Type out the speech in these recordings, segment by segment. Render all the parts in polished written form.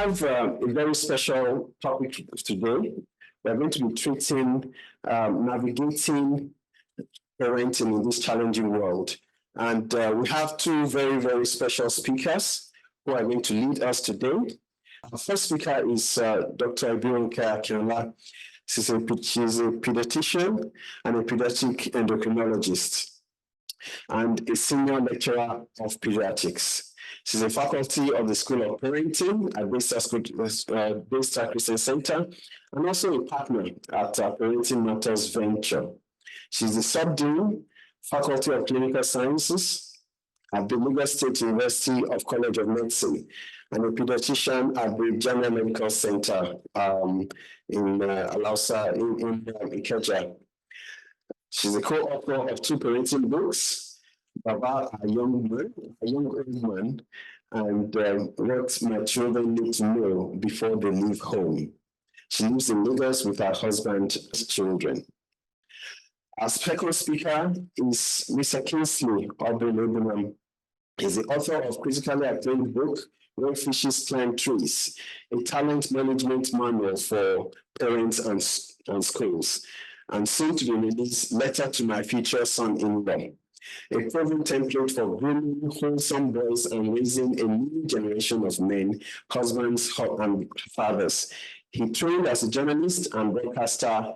have a very special topic today. We're going to be treating navigating parenting in this challenging world. And we have two very, very special speakers who are going to lead us today. Our first speaker is Dr. Ibironke Akinola. She's a pediatrician and a pediatric endocrinologist and a senior lecturer of pediatrics. She's a faculty of the School of Parenting at Baystar Christian Center and also a partner at Parenting Matters Venture. She's the subdean, Faculty of Clinical Sciences at the Lagos State University of College of Medicine and a pediatrician at the General Medical Center in Alausa in Ikeja. She's a co-author of two parenting books, Baba, a young old man, and What My Children Need to Know Before They Leave Home. She lives in Lagos with her husband and children. Our second speaker is Mr. Kingsley Obinobinam. He's the author of critically acclaimed book, When Fishes Climb Trees, a talent management manual for parents and schools, and soon to be released, Letter to My Future Son-in-Law, a proven template for grooming wholesome boys and raising a new generation of men, husbands, and fathers. He trained as a journalist and broadcaster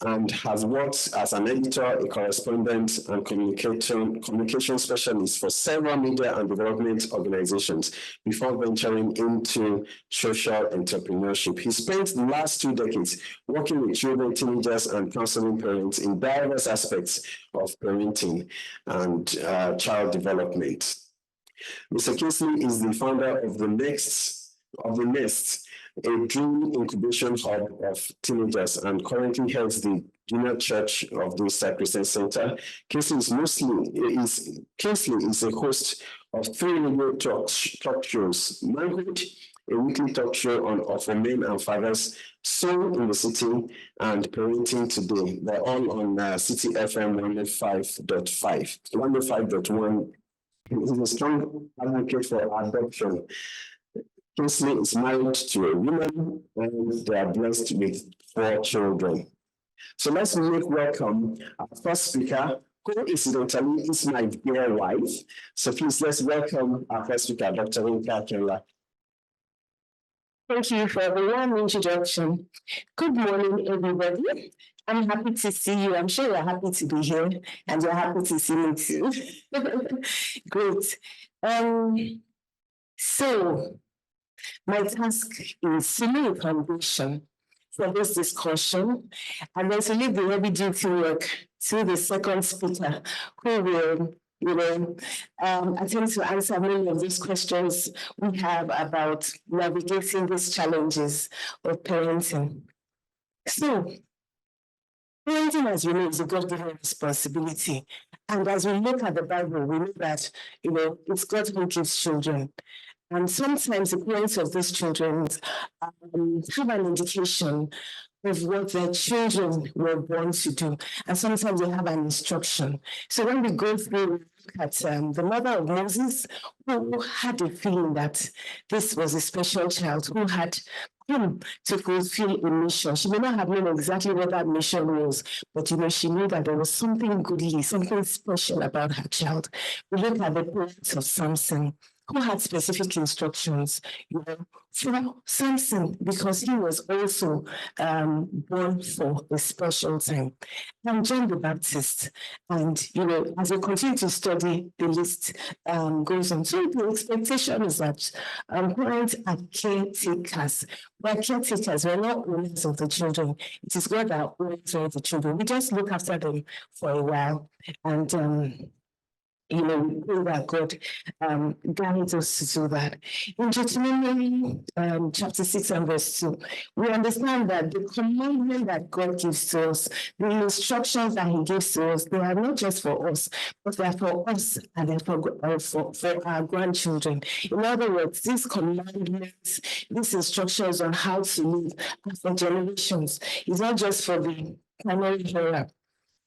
and has worked as an editor, a correspondent, and communication specialist for several media and development organizations before venturing into social entrepreneurship. He spent the last 2 decades working with children, teenagers, and counseling parents in diverse aspects of parenting and child development. Mr. Kingsley is the founder of the Nest, a dream incubation hub of teenagers, and currently heads the junior church of the Christian Center. Kingsley is a host of 3 radio talk shows: Manhood, a weekly talk show for men and fathers, Soul in the City, and Parenting Today. They're all on City FM 105.5, 105.1. He's a strong advocate for adoption. Kingsley is married to a woman and they are blessed with 4 children. So let's make welcome our first speaker, who incidentally is my dear wife. So please let's welcome our first speaker, Dr. Ibironke Akinola. Thank you for the warm introduction. Good morning, everybody. I'm happy to see you. I'm sure you're happy to be here and you're happy to see me too. Great. So my task is to lay a foundation for this discussion and then to leave the heavy duty work to the second speaker who will attempt to answer many of these questions we have about navigating these challenges of parenting. So, parenting, as we know, is a God-given responsibility. And as we look at the Bible, we know that, it's God who gives children. And sometimes the parents of these children have an indication of what their children were born to do. And sometimes they have an instruction. So when we go through, we look at the mother of Moses, who had a feeling that this was a special child who had come to fulfill a mission. She may not have known exactly what that mission was, but she knew that there was something goodly, something special about her child. We look at the parents of Samson, who had specific instructions, for Samson, because he was also born for a special time. And John the Baptist, and as we continue to study, the list goes on. So the expectation is that parents are caretakers. We're caretakers, we're not owners of the children. It is God that owns the children. We just look after them for a while, and we pray that God guides us to do that. In Deuteronomy chapter 6 and verse 2, we understand that the commandment that God gives to us, the instructions that He gives to us, they are not just for us, but they are for us and then for our grandchildren. In other words, these commandments, these instructions on how to live for generations, is not just for the primary hearer,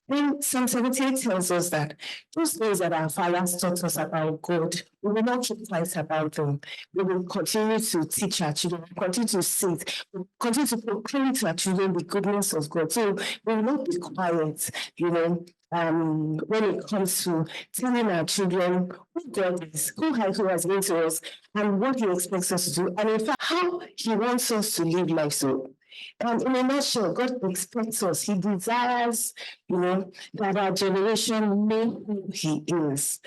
When Psalm 78 tells us that those things that our fathers taught us about God, we will not keep quiet about them. We will continue to teach our children, continue to sit, continue to proclaim to our children the goodness of God. So we will not be quiet, when it comes to telling our children who God is, who has been to us, and what He expects us to do, and in fact, how He wants us to live life. So, in a nutshell, God expects us, He desires, that our generation know who He is,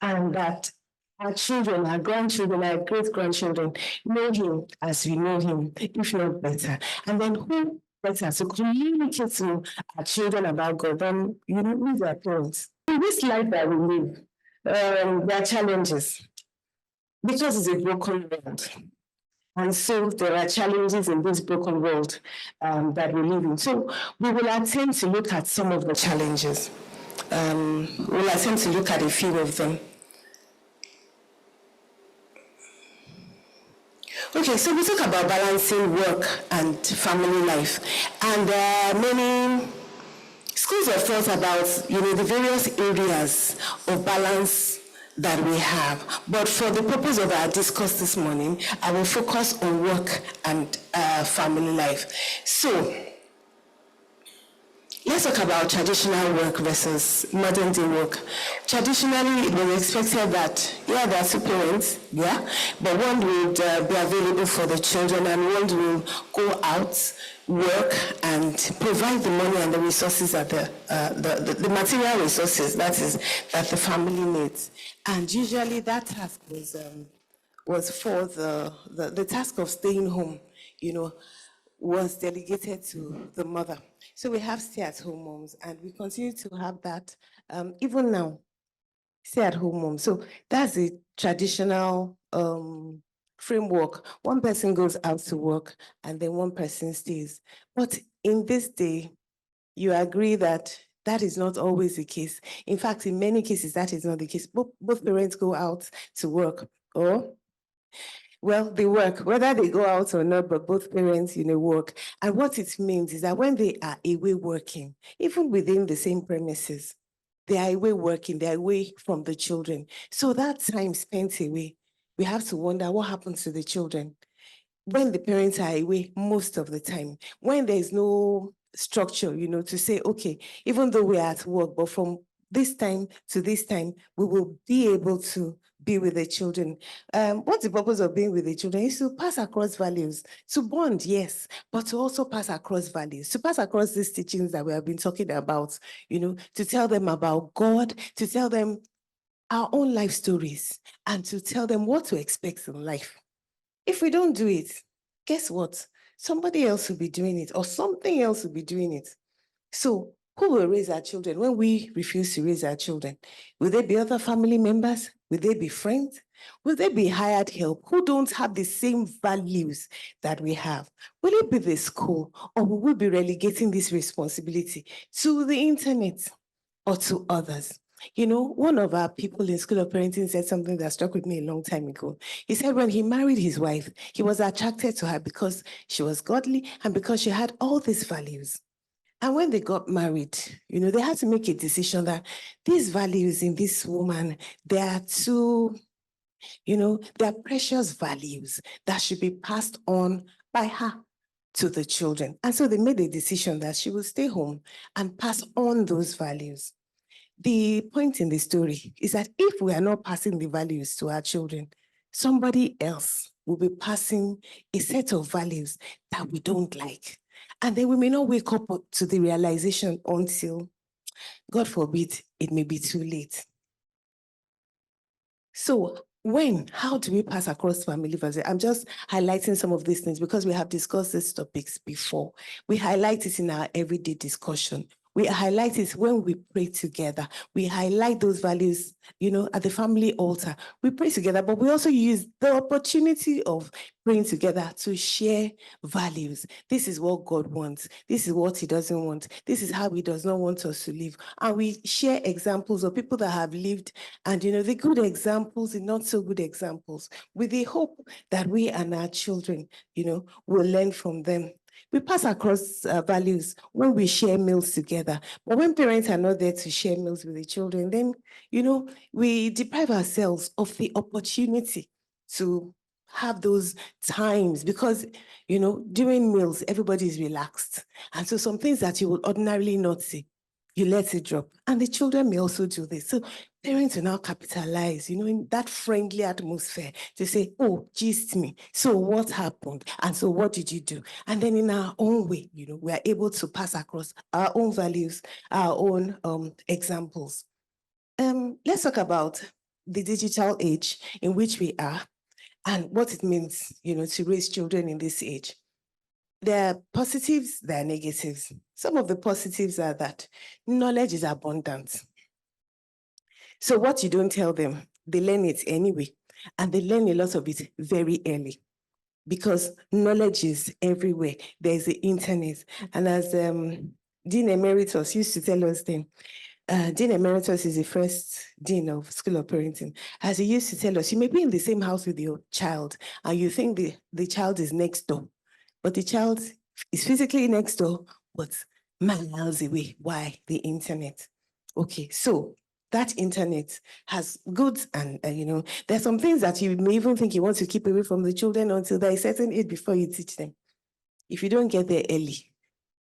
and that our children, our grandchildren, our great-grandchildren know Him as we know Him, if not better. And then who better to communicate to our children about God than, with their parents. In this life that we live, there are challenges because it's a broken world. And so there are challenges in this broken world that we live in. So we will attempt to look at some of the challenges. We'll attempt to look at a few of them. Okay, so we talk about balancing work and family life. And there are many schools of thought about, the various areas of balance that we have. But for the purpose of our discourse this morning, I will focus on work and family life. So, let's talk about traditional work versus modern day work. Traditionally, it was expected that, there are two parents, but one would be available for the children and one will go out, work, and provide the money and the resources that the material resources that the family needs. And usually that task was for the task of staying home, was delegated to the mother. So we have stay-at-home moms, and we continue to have that even now, stay-at-home moms. So that's the traditional framework. One person goes out to work, and then one person stays. But in this day, you agree that that is not always the case. In fact, in many cases, that is not the case. Both parents go out to work, or they work, whether they go out or not, but both parents, work. And what it means is that when they are away working, even within the same premises, they are away working, they're away from the children. So that time spent away, we have to wonder what happens to the children when the parents are away most of the time, when there's no structure, to say, okay, even though we're at work, but from this time to this time, we will be able to be with the children. What's the purpose of being with the children? Is to pass across values, to bond, yes, but to also pass across values, to pass across these teachings that we have been talking about, to tell them about God, to tell them our own life stories, and to tell them what to expect in life. If we don't do it, guess what? Somebody else will be doing it, or something else will be doing it. So who will raise our children when we refuse to raise our children? Will they be other family members? Will they be friends? Will they be hired help who don't have the same values that we have? Will it be the school, or will we be relegating this responsibility to the internet or to others? One of our people in School of Parenting said something that struck with me a long time ago. He said when he married his wife, he was attracted to her because she was godly and because she had all these values. And when they got married, they had to make a decision that these values in this woman, they are too, they are precious values that should be passed on by her to the children. And so they made a decision that she will stay home and pass on those values. The point in the story is that if we are not passing the values to our children, somebody else will be passing a set of values that we don't like. And then we may not wake up to the realization until, God forbid, it may be too late. So how do we pass across family values? I'm just highlighting some of these things because we have discussed these topics before. We highlight it in our everyday discussion. We highlight it when we pray together. We highlight those values, at the family altar. We pray together, but we also use the opportunity of praying together to share values. This is what God wants. This is what He doesn't want. This is how He does not want us to live. And we share examples of people that have lived and, the good examples, the not so good examples, with the hope that we and our children, will learn from them. We pass across values when we share meals together. But when parents are not there to share meals with the children, then, we deprive ourselves of the opportunity to have those times because, during meals, everybody is relaxed. And so some things that you would ordinarily not see, you let it drop. And the children may also do this. So parents will now capitalize, in that friendly atmosphere to say, oh, gist me. So what happened? And so what did you do? And then in our own way, we are able to pass across our own values, our own examples. Let's talk about the digital age in which we are and what it means, to raise children in this age. There are positives, there are negatives. Some of the positives are that knowledge is abundant. So what you don't tell them, they learn it anyway. And they learn a lot of it very early because knowledge is everywhere. There's the internet. And as Dean Emeritus used to tell us then, Dean Emeritus is the first Dean of School of Parenting. As he used to tell us, you may be in the same house with your child and you think the child is next door, but the child is physically next door, but miles away. Why? The internet. Okay, so that internet has goods and, there's some things that you may even think you want to keep away from the children until they're a certain age before you teach them. If you don't get there early,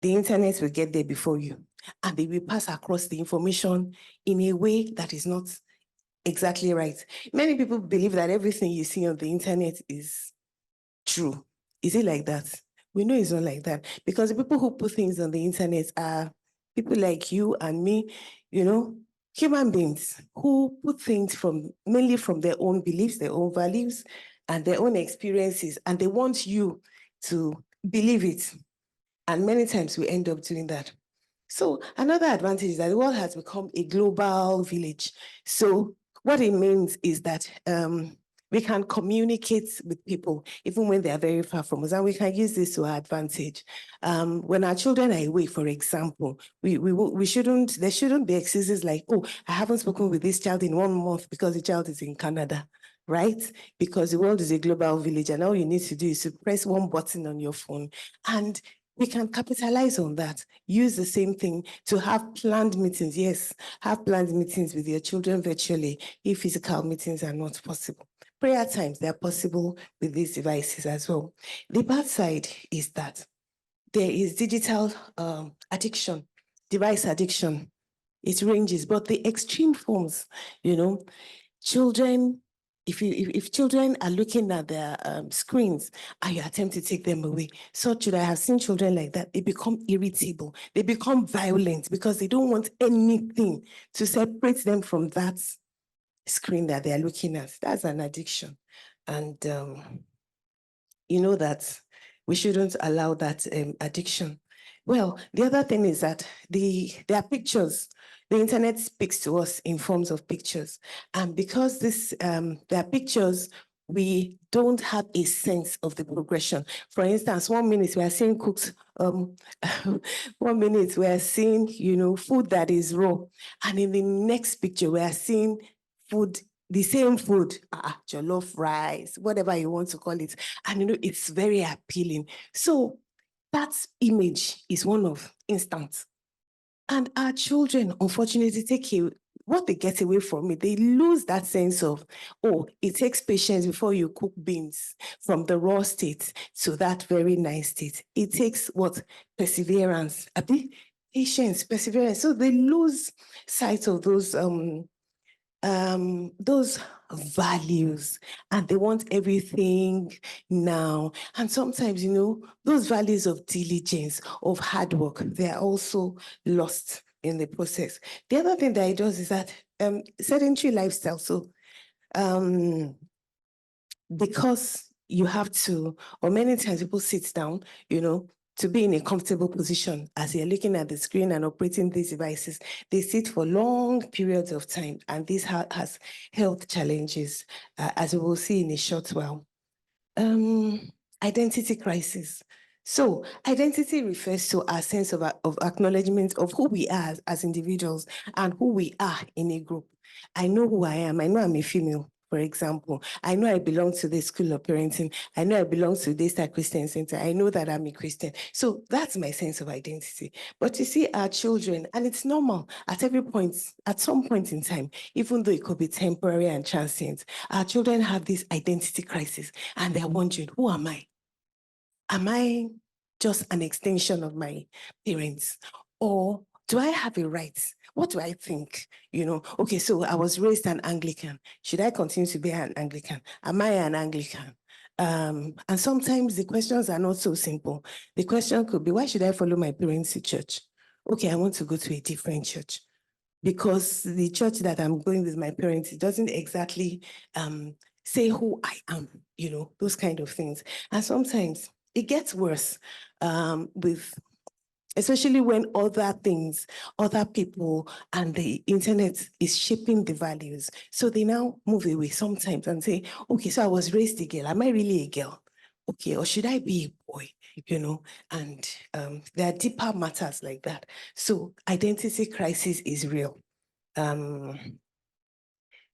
the internet will get there before you and they will pass across the information in a way that is not exactly right. Many people believe that everything you see on the internet is true. Is it like that? We know it's not like that because the people who put things on the internet are people like you and me, human beings who put things mainly from their own beliefs, their own values, and their own experiences, and they want you to believe it. And many times we end up doing that. So another advantage is that the world has become a global village. So what it means is that we can communicate with people even when they are very far from us, and we can use this to our advantage. When our children are away, for example, there shouldn't be excuses like, oh, I haven't spoken with this child in 1 month because the child is in Canada, right? Because the world is a global village and all you need to do is to press one button on your phone and we can capitalize on that. Use the same thing to have planned meetings. Yes, have planned meetings with your children virtually if physical meetings are not possible. Prayer times, they're possible with these devices as well. The bad side is that there is digital addiction, device addiction. It ranges, but the extreme forms, children, if children are looking at their screens and you attempt to take them away, I have seen children like that, they become irritable, they become violent because they don't want anything to separate them from that screen that they're looking at. That's an addiction. And that we shouldn't allow that addiction. Well, the other thing is that there are pictures. The internet speaks to us in forms of pictures. And because there are pictures, we don't have a sense of the progression. For instance, 1 minute we are seeing cooked, 1 minute we are seeing, food that is raw. And in the next picture, we are seeing food, the same food, jollof rice, whatever you want to call it. And it's very appealing. So that image is one of instant. And our children, unfortunately, what they get away from it, they lose that sense of, oh, it takes patience before you cook beans from the raw state to that very nice state. It takes what? Perseverance, patience, perseverance. So they lose sight of those values and they want everything now. And sometimes, those values of diligence, of hard work, they're also lost in the process. The other thing that it does is that sedentary lifestyle. So because you have to, or many times people sit down, to be in a comfortable position as you're looking at the screen and operating these devices, they sit for long periods of time, and this has health challenges, as we will see in a short while. Identity crisis. So identity refers to our sense of acknowledgement of who we are as individuals and who we are in a group. I know who I am. I know I'm a female. for example. I know I belong to the school of parenting. I know I belong to this Christian center. I know that I'm a Christian. So that's my sense of identity. But you see, our children, and it's normal at every point, at some point in time, even though it could be temporary and transient, our children have this identity crisis and they're wondering, who am I? Am I just an extension of my parents? Or do I have a right? What do I think? Okay, so I was raised an Anglican. Should I continue to be an Anglican? Am I an Anglican? And sometimes the questions are not so simple. The question could be, why should I follow my parents to church? Okay, I want to go to a different church because the church that I'm going with my parents, it doesn't exactly say who I am, those kind of things. And sometimes it gets worse especially when other things, other people, and the internet is shaping the values. So they now move away sometimes and say, okay, so I was raised a girl. Am I really a girl? Okay, or should I be a boy? And there are deeper matters like that. So identity crisis is real. Now,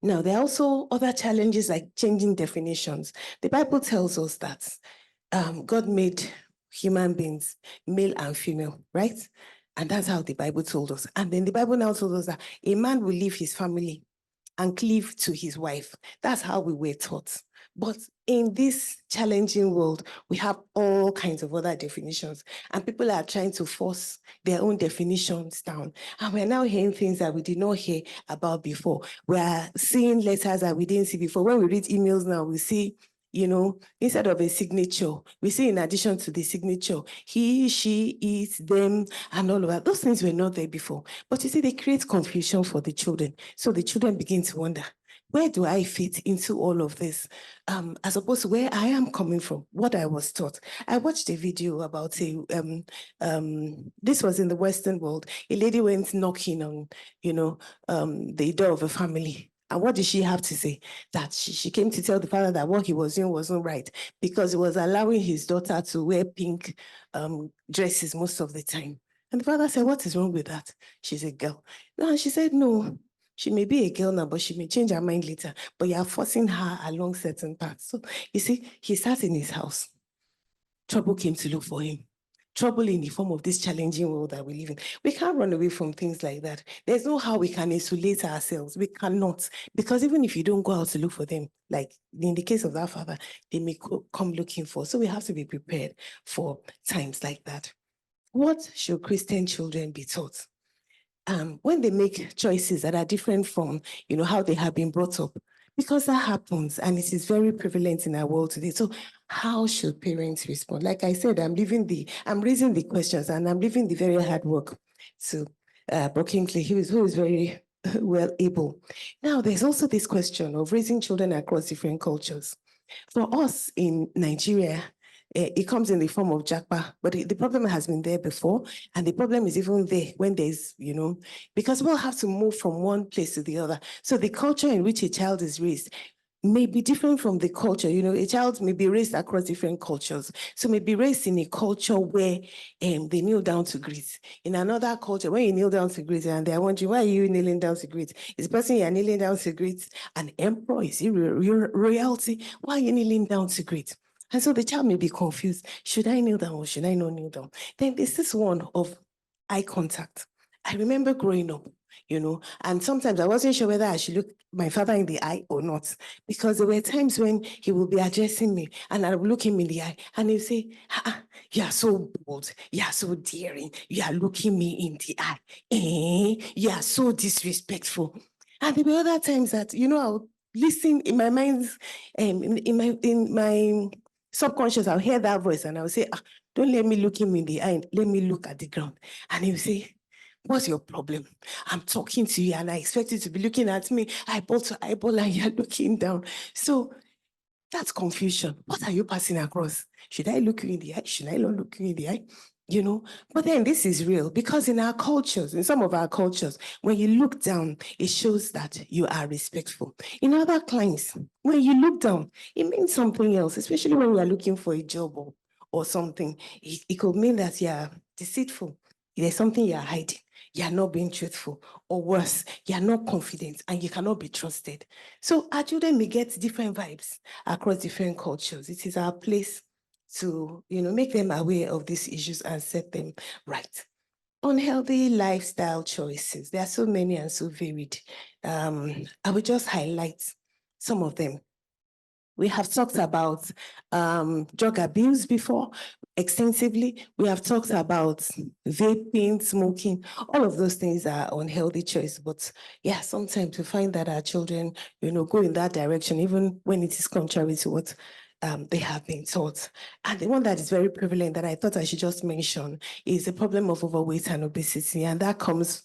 there are also other challenges like changing definitions. The Bible tells us that God made human beings, male and female, right? And that's how the Bible told us. And then the Bible now told us that a man will leave his family and cleave to his wife. That's how we were taught. But in this challenging world, we have all kinds of other definitions, and people are trying to force their own definitions down. And we're now hearing things that we did not hear about before. We're seeing letters that we didn't see before. When we read emails now, we see, instead of a signature, we see in addition to the signature, he, she, it, them, and all of that. Those things were not there before. But you see, they create confusion for the children. So the children begin to wonder, where do I fit into all of this? As opposed to where I am coming from, what I was taught. I watched a video about this was in the Western world. A lady went knocking on, the door of a family. And what did she have to say? That she came to tell the father that what he was doing wasn't right because he was allowing his daughter to wear pink dresses most of the time. And the father said, what is wrong with that? She's a girl. No, and she said, no, she may be a girl now, but she may change her mind later. But you are forcing her along certain paths. So you see, he sat in his house. Trouble came to look for him. Trouble in the form of this challenging world that we live in. We can't run away from things like that. There's no how we can isolate ourselves. We cannot. Because even if you don't go out to look for them, like in the case of that father, they may come looking for. So we have to be prepared for times like that. What should Christian children be taught? When they make choices that are different from, how they have been brought up, because that happens and it is very prevalent in our world today. So how should parents respond? Like I said, I'm raising the questions and I'm leaving the very hard work to Brokinkley, who is very well able. Now, there's also this question of raising children across different cultures. For us in Nigeria, it comes in the form of Japa, but the problem has been there before. And the problem is even there when there's, because we'll have to move from one place to the other. So the culture in which a child is raised may be different from the culture. A child may be raised across different cultures. So may be raised in a culture where they kneel down to greet. In another culture, when you kneel down to greet, and they're wondering, why are you kneeling down to greet? Is the person you're kneeling down to greet an emperor? Is he royalty? Why are you kneeling down to greet? And so the child may be confused. Should I kneel down or should I not kneel down? Then there's this one of eye contact. I remember growing up, and sometimes I wasn't sure whether I should look my father in the eye or not, because there were times when he would be addressing me and I would look him in the eye and he'd say, you are so bold, you are so daring, you are looking me in the eye, you are so disrespectful. And there were other times that, I would listen in my mind, in my subconscious, I'll hear that voice and I'll say, don't let me look him in the eye, let me look at the ground. And he'll say, what's your problem? I'm talking to you and I expect you to be looking at me eyeball to eyeball and you're looking down. So that's confusion. What are you passing across? Should I look you in the eye? Should I not look you in the eye? But then this is real because in our cultures, in some of our cultures, when you look down, it shows that you are respectful. In other climes, when you look down, it means something else, especially when you are looking for a job or something. It could mean that you are deceitful. There's something you are hiding. you are not being truthful, or worse, you are not confident and you cannot be trusted. So our children may get different vibes across different cultures. It is our place to, make them aware of these issues and set them right. Unhealthy lifestyle choices. There are so many and so varied. I will just highlight some of them. We have talked about drug abuse before extensively. We have talked about vaping, smoking. All of those things are unhealthy choice. But yeah, sometimes we find that our children, go in that direction, even when it is contrary to what they have been taught. And the one that is very prevalent that I thought I should just mention is the problem of overweight and obesity. And that comes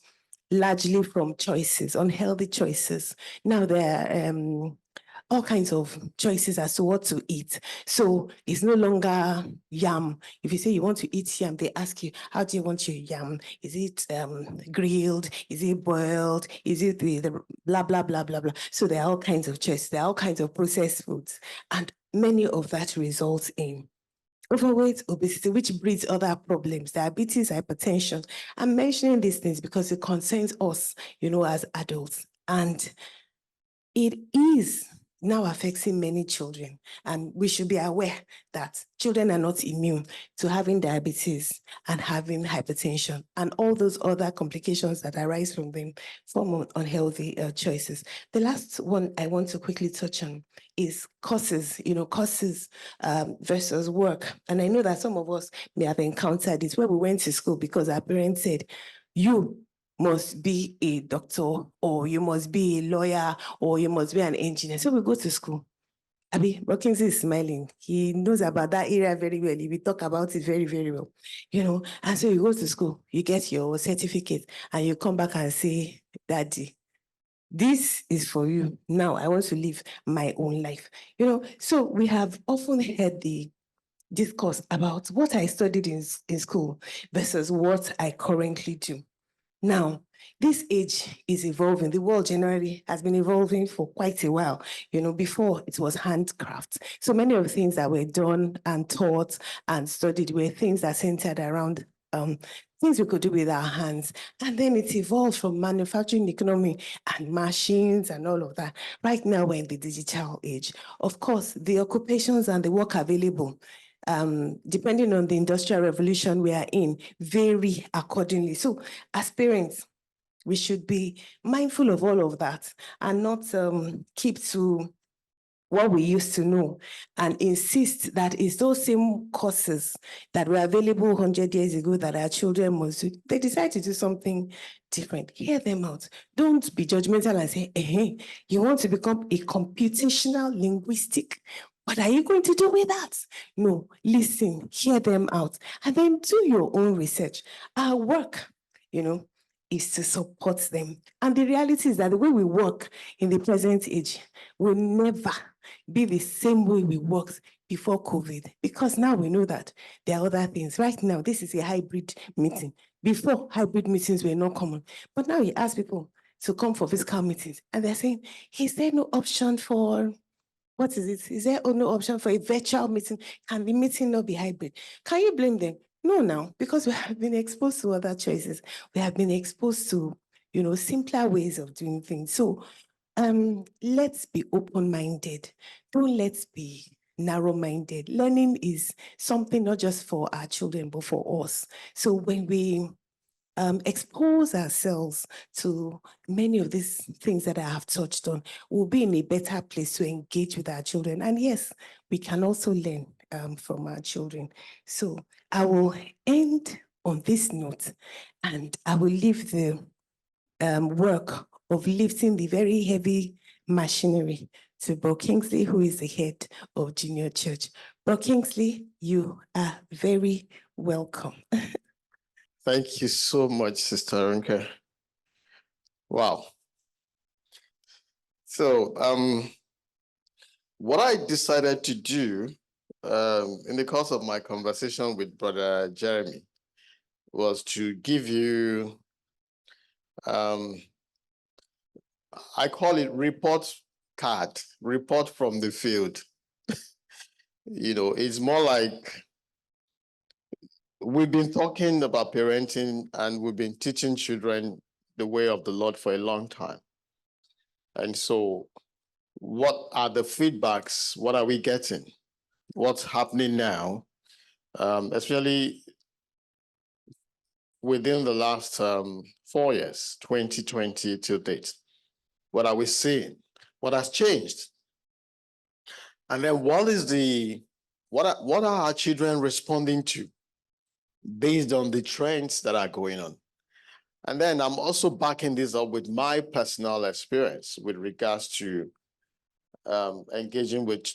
largely from choices, unhealthy choices. Now there are all kinds of choices as to what to eat. So it's no longer yam. If you say you want to eat yam, they ask you, how do you want your yam? Is it grilled? Is it boiled? Is it the blah, blah, blah, blah, blah. So there are all kinds of choices. There are all kinds of processed foods. And many of that results in overweight, obesity, which breeds other problems, diabetes, hypertension. I'm mentioning these things because it concerns us, as adults. And it is now affecting many children, and we should be aware that children are not immune to having diabetes and having hypertension and all those other complications that arise from them from unhealthy choices. The last one I want to quickly touch on is courses, courses versus work. And I know that some of us may have encountered it where we went to school because our parents said, you must be a doctor, or you must be a lawyer, or you must be an engineer. So we go to school. Abi, Brockins is smiling. He knows about that area very well. We talk about it very, very well. And so you go to school, you get your certificate, and you come back and say, Daddy, this is for you. Now I want to live my own life. So we have often heard the discourse about what I studied in school versus what I currently do. Now, this age is evolving. The world generally has been evolving for quite a while. Before it was handcraft. So many of the things that were done and taught and studied were things that centered around things we could do with our hands. And then it evolved from manufacturing economy and machines and all of that. Right now, we're in the digital age. Of course, the occupations and the work available depending on the industrial revolution we are in, vary accordingly. So as parents, we should be mindful of all of that and not keep to what we used to know and insist that it's those same courses that were available 100 years ago that our children must do. They decide to do something different. Hear them out. Don't be judgmental and say, hey, you want to become a computational linguistic. What are you going to do with that? No, listen, hear them out, and then do your own research. Our work, is to support them. And the reality is that the way we work in the present age will never be the same way we worked before COVID, because now we know that there are other things. Right now, this is a hybrid meeting. Before, hybrid meetings were not common. But now you ask people to come for physical meetings, and they're saying, is there no option for, what is it? Is there no option for a virtual meeting? Can the meeting not be hybrid? Can you blame them? No, now, because we have been exposed to other choices. We have been exposed to, simpler ways of doing things. So let's be open-minded. Don't let's be narrow-minded. Learning is something not just for our children, but for us. So when we expose ourselves to many of these things that I have touched on, we'll be in a better place to engage with our children. And yes, we can also learn from our children. So I will end on this note, and I will leave the work of lifting the very heavy machinery to Bro Kingsley, who is the head of Junior Church. Bro Kingsley, you are very welcome. Thank you so much, Sister Ronke. Wow. So, what I decided to do in the course of my conversation with Brother Jeremy was to give you, I call it report card, report from the field. It's more like we've been talking about parenting and we've been teaching children the way of the Lord for a long time. And so what are the feedbacks? What are we getting? What's happening now? Especially within the last 4 years, 2020 till date. What are we seeing? What has changed? And then what are our children responding to based on the trends that are going on? And then I'm also backing this up with my personal experience with regards to engaging with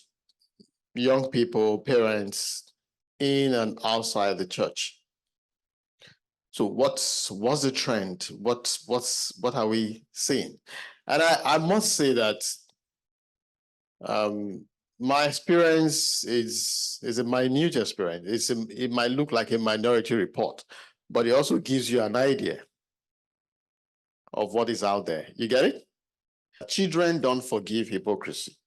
young people, parents in and outside the church. So what's the trend? What are we seeing? And I must say that my experience is a minute experience. It might look like a minority report, but it also gives you an idea of what is out there. You get it? Children don't forgive hypocrisy.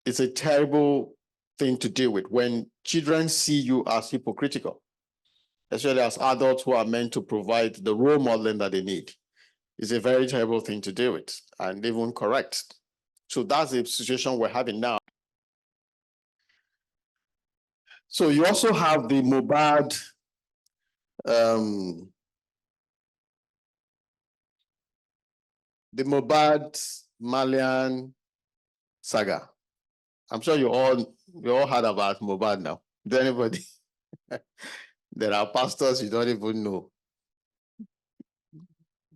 It's a terrible thing to deal with when children see you as hypocritical, especially as adults who are meant to provide the role modeling that they need. It's a very terrible thing to deal with and even correct. So that's the situation we're having now. So you also have the Mohbad Malian saga. I'm sure you all heard about Mohbad now. Does anybody? There are pastors you don't even know.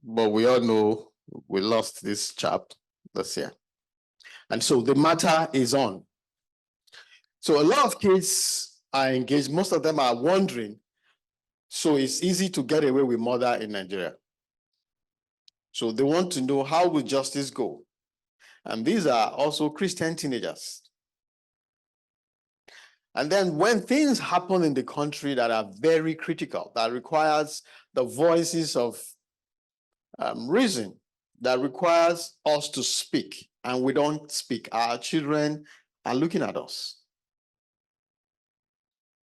But we all know we lost this chap this year. And so the matter is on. So a lot of kids are engaged. Most of them are wondering, so it's easy to get away with murder in Nigeria. So they want to know, how will justice go? And these are also Christian teenagers. And then when things happen in the country that are very critical, that requires the voices of reason, that requires us to speak, and we don't speak, our children are looking at us.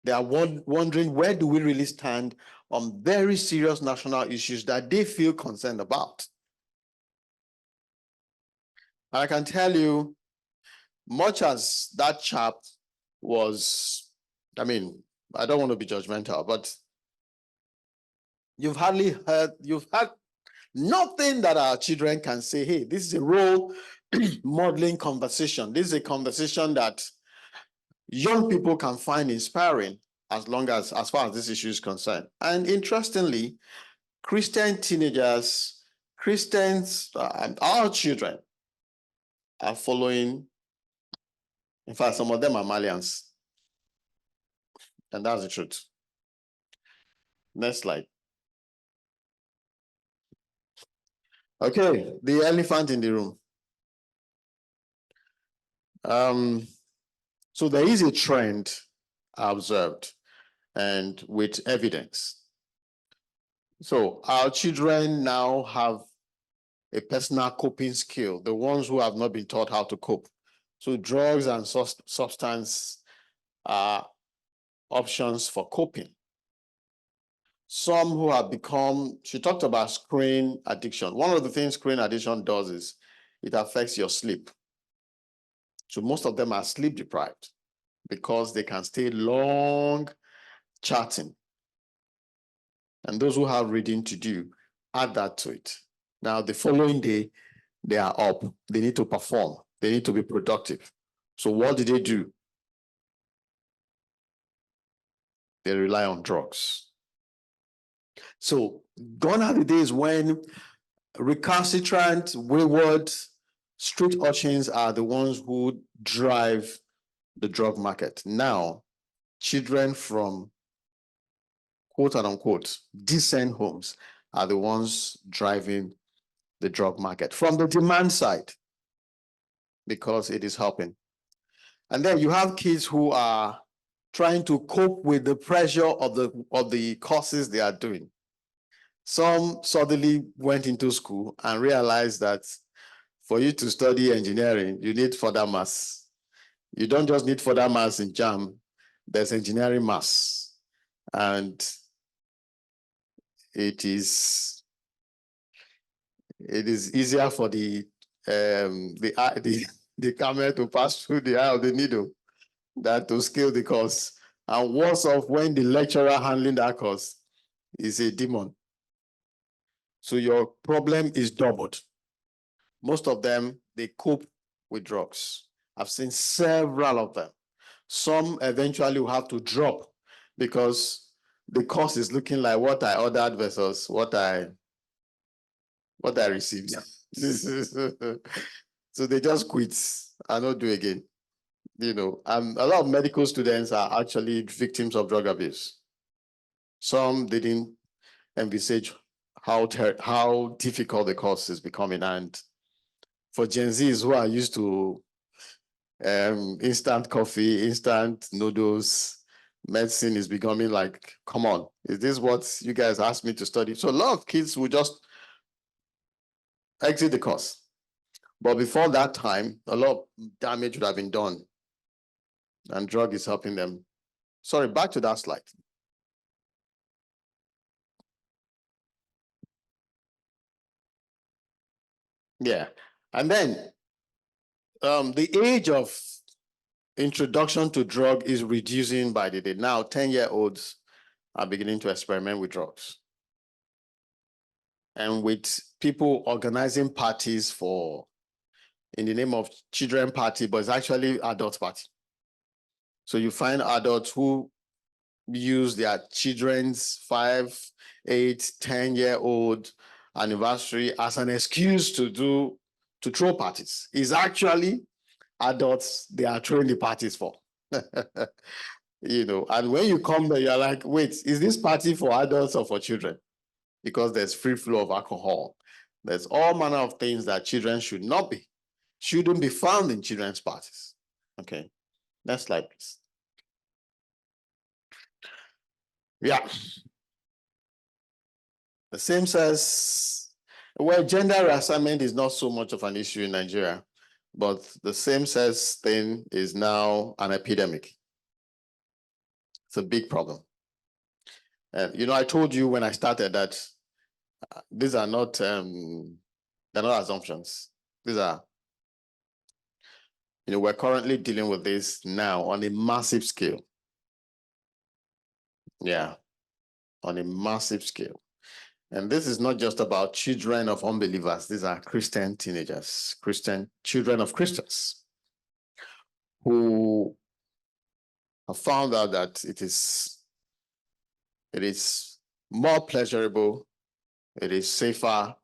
They are wondering, where do we really stand on very serious national issues that they feel concerned about? And I can tell you, much as that chap was, I mean, I don't want to be judgmental, but you've had nothing that our children can say, hey, this is a role modeling conversation. This is a conversation that young people can find inspiring as far as this issue is concerned. And interestingly, Christian teenagers, Christians, and our children are following. In fact, some of them are Malians. And that's the truth. Next slide. Okay, the elephant in the room. So there is a trend observed and with evidence. So our children now have a personal coping skill, the ones who have not been taught how to cope. So drugs and substance are options for coping. Some who have become, she talked about screen addiction. One of the things screen addiction does is it affects your sleep. So most of them are sleep deprived because they can stay long chatting. And those who have reading to do, add that to it. Now, the following day, they are up. They need to perform. They need to be productive. So what do? They rely on drugs. So gone are the days when recalcitrant, wayward, street urchins are the ones who drive the drug market. Now, children from quote unquote decent homes are the ones driving the drug market from the demand side because it is helping. And then you have kids who are trying to cope with the pressure of the courses they are doing. Some suddenly went into school and realized that for you to study engineering, you need further maths. You don't just need further maths in JAM. there's engineering maths, and it is easier for the camera to pass through the eye of the needle than to scale the course. And worse off when the lecturer handling that course is a demon. So your problem is doubled. Most of them, they cope with drugs. I've seen several of them. Some eventually will have to drop because the course is looking like what I ordered versus what I received. So they just quit and not do again. You know, and a lot of medical students are actually victims of drug abuse. Some didn't envisage how difficult the course is becoming. And for Gen Zs who are used to instant coffee, instant noodles, medicine is becoming like, come on, is this what you guys asked me to study? So a lot of kids will just exit the course. But before that time, a lot of damage would have been done. And drug is helping them. Sorry, back to that slide. Yeah. And then the age of introduction to drug is reducing by the day. Now, 10-year-olds are beginning to experiment with drugs. And with people organizing parties in the name of children party, but it's actually adult party. So you find adults who use their children's 5, 8, 10-year-old anniversary as an excuse to throw parties. It's actually adults they are throwing the parties for. You know, and when you come there, you're like, wait, is this party for adults or for children? Because there's free flow of alcohol. There's all manner of things that children shouldn't be found in children's parties. Okay, next slide, please. Yeah. The same says, well, gender reassignment is not so much of an issue in Nigeria, but the same sex thing is now an epidemic. It's a big problem. And, you know, I told you when I started that these are not, they're not assumptions. These are, you know, we're currently dealing with this now on a massive scale. Yeah, on a massive scale. And this is not just about children of unbelievers. These are Christian teenagers, children of Christians who have found out that it is more pleasurable, it is safer,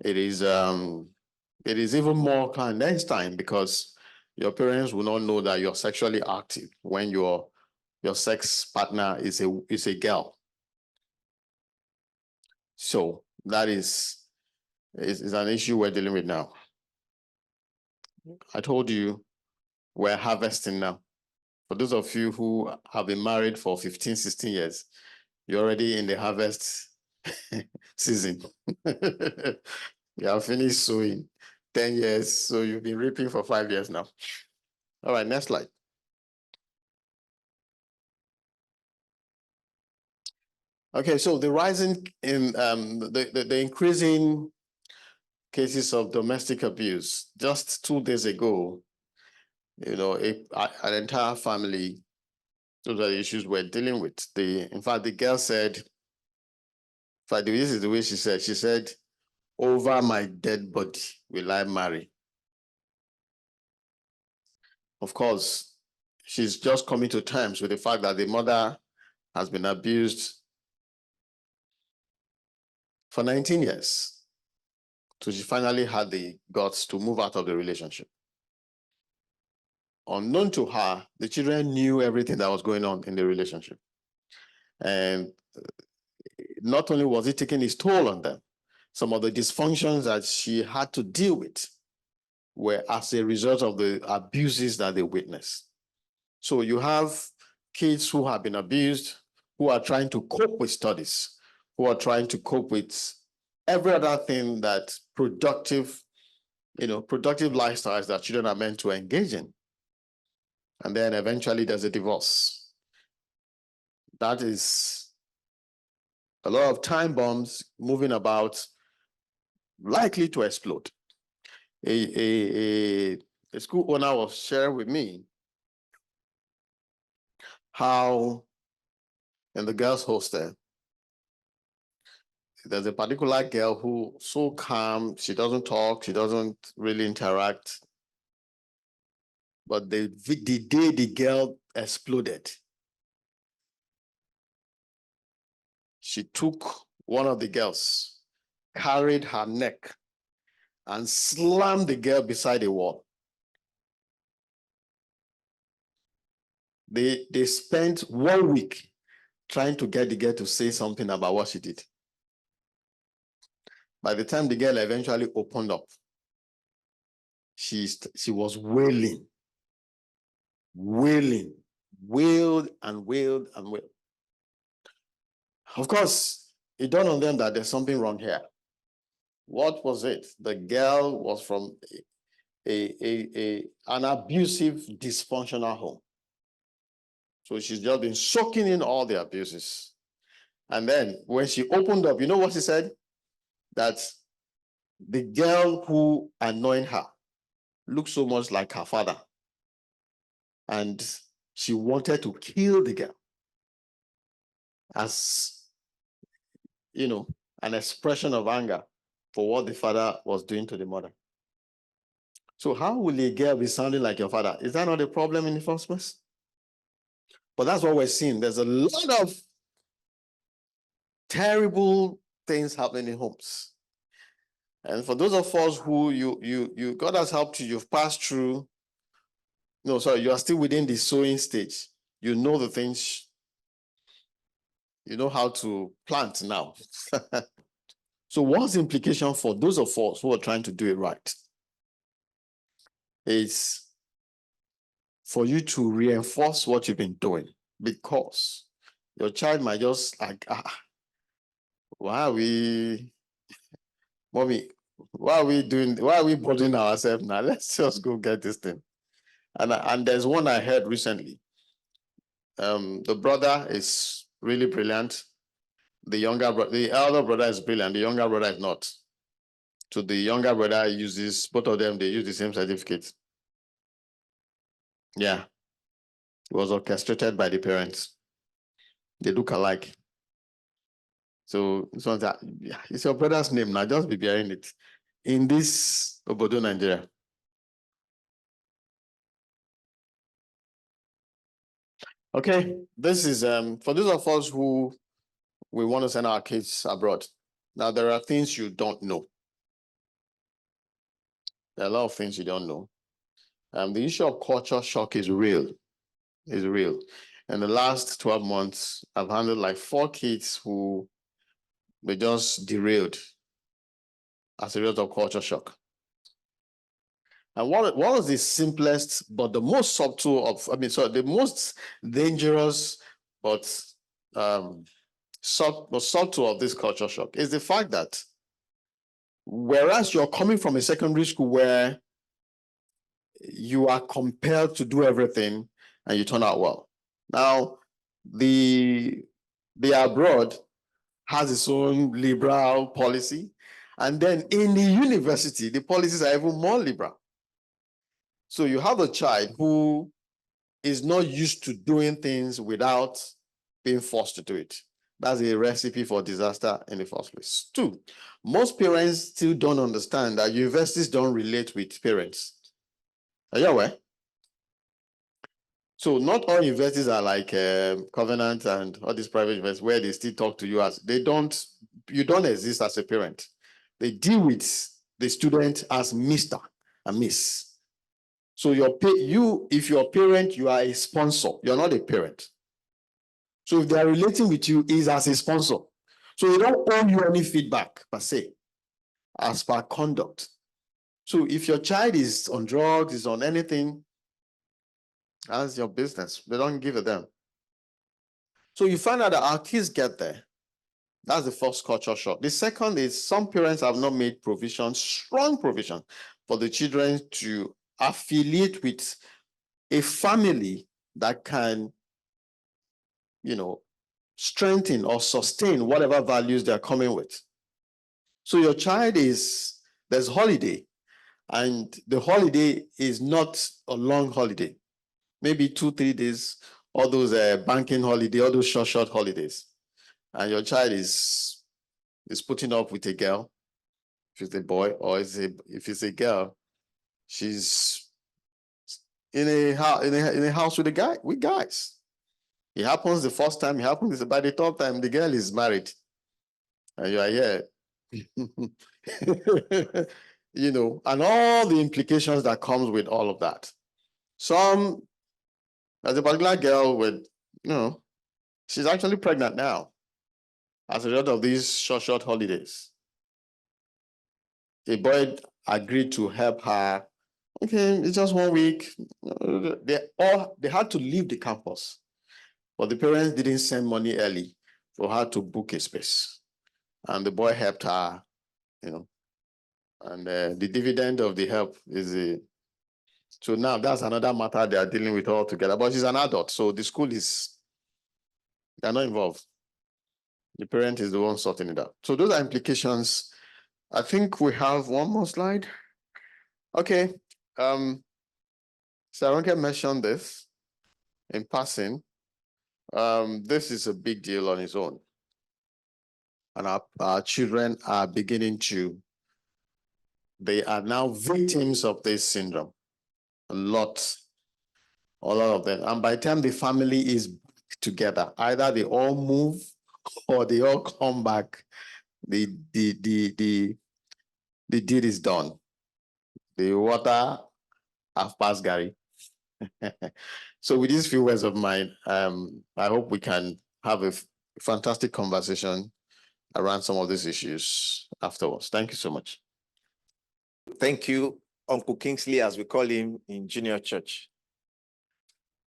it is even more clandestine because your parents will not know that you're sexually active when your sex partner is a girl. So that is an issue we're dealing with now. I told you we're harvesting now. For those of you who have been married for 15, 16 years, you're already in the harvest season. You have finished sowing 10 years, so you've been reaping for 5 years now. All right, next slide. Okay, so the rising in the increasing cases of domestic abuse. Just 2 days ago, you know, an entire family, those are the issues we're dealing with. In fact, the girl said, in fact, this is the way she said, over my dead body will I marry. Of course, she's just coming to terms with the fact that the mother has been abused for 19 years. So she finally had the guts to move out of the relationship. Unknown to her, the children knew everything that was going on in the relationship. And not only was it taking its toll on them, some of the dysfunctions that she had to deal with were as a result of the abuses that they witnessed. So you have kids who have been abused, who are trying to cope with studies, who are trying to cope with every other thing that productive lifestyles that children are meant to engage in. And then eventually there's a divorce. That is a lot of time bombs moving about, likely to explode. A school owner was sharing with me how in the girls' hostel, there's a particular girl who so calm, she doesn't talk, she doesn't really interact. But the day the girl exploded, she took one of the girls, carried her neck, and slammed the girl beside a wall. They spent 1 week trying to get the girl to say something about what she did. By the time the girl eventually opened up, she was wailing, wailed and wailed and wailed. Of course, it dawned on them that there's something wrong here. What was it? The girl was from an abusive, dysfunctional home. So she's just been soaking in all the abuses. And then when she opened up, you know what she said? That the girl who annoyed her looked so much like her father. And she wanted to kill the girl as, you know, an expression of anger for what the father was doing to the mother. So how will a girl be sounding like your father? Is that not a problem in the first place? But that's what we're seeing. There's a lot of terrible things happening in homes. And for those of us who God has helped you, you've passed through, no, sorry, you are still within the sowing stage. You know the things, you know how to plant now. So what's the implication for those of us who are trying to do it right? It's for you to reinforce what you've been doing, because your child might just like, why are we, mommy, why are we bothering ourselves now? Let's just go get this thing. And there's one I heard recently. The brother is really brilliant. The elder brother is brilliant. The younger brother is not. So the younger brother uses, both of them, they use the same certificate. Yeah. It was orchestrated by the parents. They look alike. So this one's that, it's your brother's name now, just be bearing it. In this Obodo, Nigeria. Okay, this is for those of us who we want to send our kids abroad. Now, there are things you don't know. There are a lot of things you don't know. The issue of culture shock is real. Is real. In the last 12 months, I've handled like 4 kids who were just derailed as a result of culture shock. And what is the simplest but the most subtle of, the most dangerous but subtle of this culture shock is the fact that whereas you're coming from a secondary school where you are compelled to do everything and you turn out well. Now, the abroad has its own liberal policy. And then in the university, the policies are even more liberal. So you have a child who is not used to doing things without being forced to do it. That's a recipe for disaster in the first place. 2, most parents still don't understand that universities don't relate with parents. Are you aware? So not all universities are like Covenant and all these private universities where they still talk to you as you don't exist as a parent. They deal with the student as Mr. and Miss. So if you're a parent, you are a sponsor. You're not a parent. So if they are relating with you, is as a sponsor. So they don't owe you any feedback per se, as per conduct. So if your child is on drugs, is on anything, that's your business. They don't give a damn. So you find out that our kids get there. That's the first culture shock. The second is some parents have not made provision, strong provision, for the children to affiliate with a family that can, strengthen or sustain whatever values they're coming with. So your child there's holiday, and the holiday is not a long holiday, maybe 2-3 days, all those banking holiday, all those short holidays. And your child is putting up with a girl, if it's a boy, or if it's a girl, she's in a house with guys. It happens the first time, it happens by the third time, the girl is married. And you are here. And all the implications that comes with all of that. There's a particular girl with, she's actually pregnant now as a result of these short holidays. A boy agreed to help her. Okay, it's just 1 week. They had to leave the campus, but the parents didn't send money early for her to book a space. And the boy helped her, and the dividend of the help is so now that's another matter they are dealing with altogether. But she's an adult, so the school they're not involved. The parent is the one sorting it out. So those are implications. I think we have one more slide. Okay. Saronke mentioned this in passing. This is a big deal on its own. And our children are they are now victims of this syndrome. A lot of them. And by the time the family is together, either they all move or they all come back, the deed is done. The water have passed Gary. So with these few words of mine, I hope we can have a fantastic conversation around some of these issues afterwards. Thank you so much. Thank you, Uncle Kingsley, as we call him in Junior Church.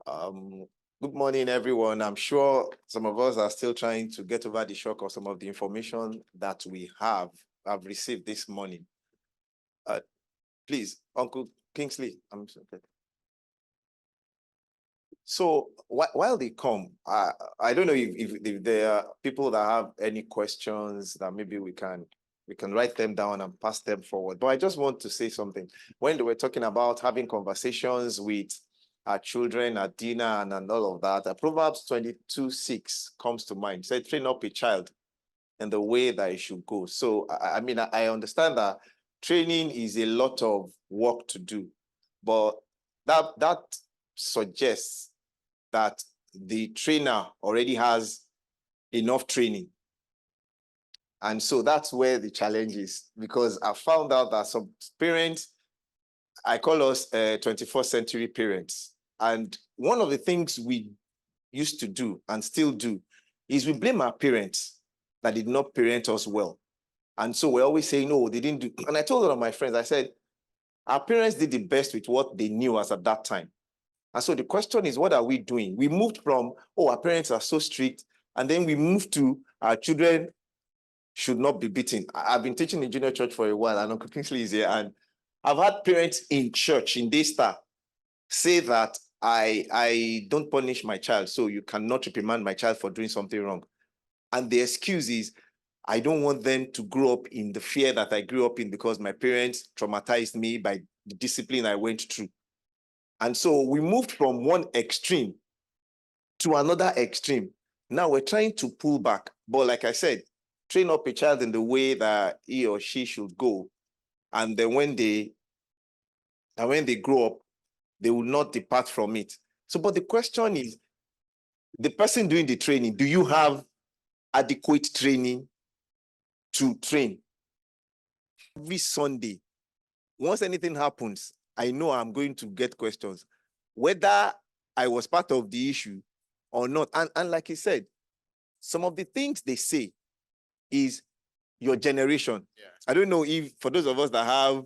Good morning, everyone. I'm sure some of us are still trying to get over the shock of some of the information that we have received this morning. Please, Uncle Kingsley, I'm sorry. So while they come, I don't know if there are people that have any questions that maybe we can write them down and pass them forward. But I just want to say something. When they were talking about having conversations with our children at dinner and all of that, Proverbs 22:6 comes to mind. It said, train up a child in the way that it should go. So I understand that training is a lot of work to do, but that suggests that the trainer already has enough training. And so that's where the challenge is, because I found out that some parents, I call us 21st century parents. And one of the things we used to do and still do is we blame our parents that did not parent us well. And so we're always saying, no, they didn't do. And I told one of my friends, I said, our parents did the best with what they knew as at that time. And so the question is, what are we doing? We moved from, our parents are so strict, and then we moved to our children should not be beaten. I've been teaching in Junior Church for a while, and Uncle Kingsley is here, and I've had parents in church, in Daystar, say that I don't punish my child, so you cannot reprimand my child for doing something wrong. And the excuse is, I don't want them to grow up in the fear that I grew up in because my parents traumatized me by the discipline I went through. And so we moved from one extreme to another extreme. Now we're trying to pull back. But like I said, train up a child in the way that he or she should go. And then when they grow up, they will not depart from it. So, but the question is, the person doing the training, do you have adequate training to train? Every Sunday, once anything happens, I know I'm going to get questions, whether I was part of the issue or not. And like he said, some of the things they say is your generation. Yeah. I don't know if, for those of us that have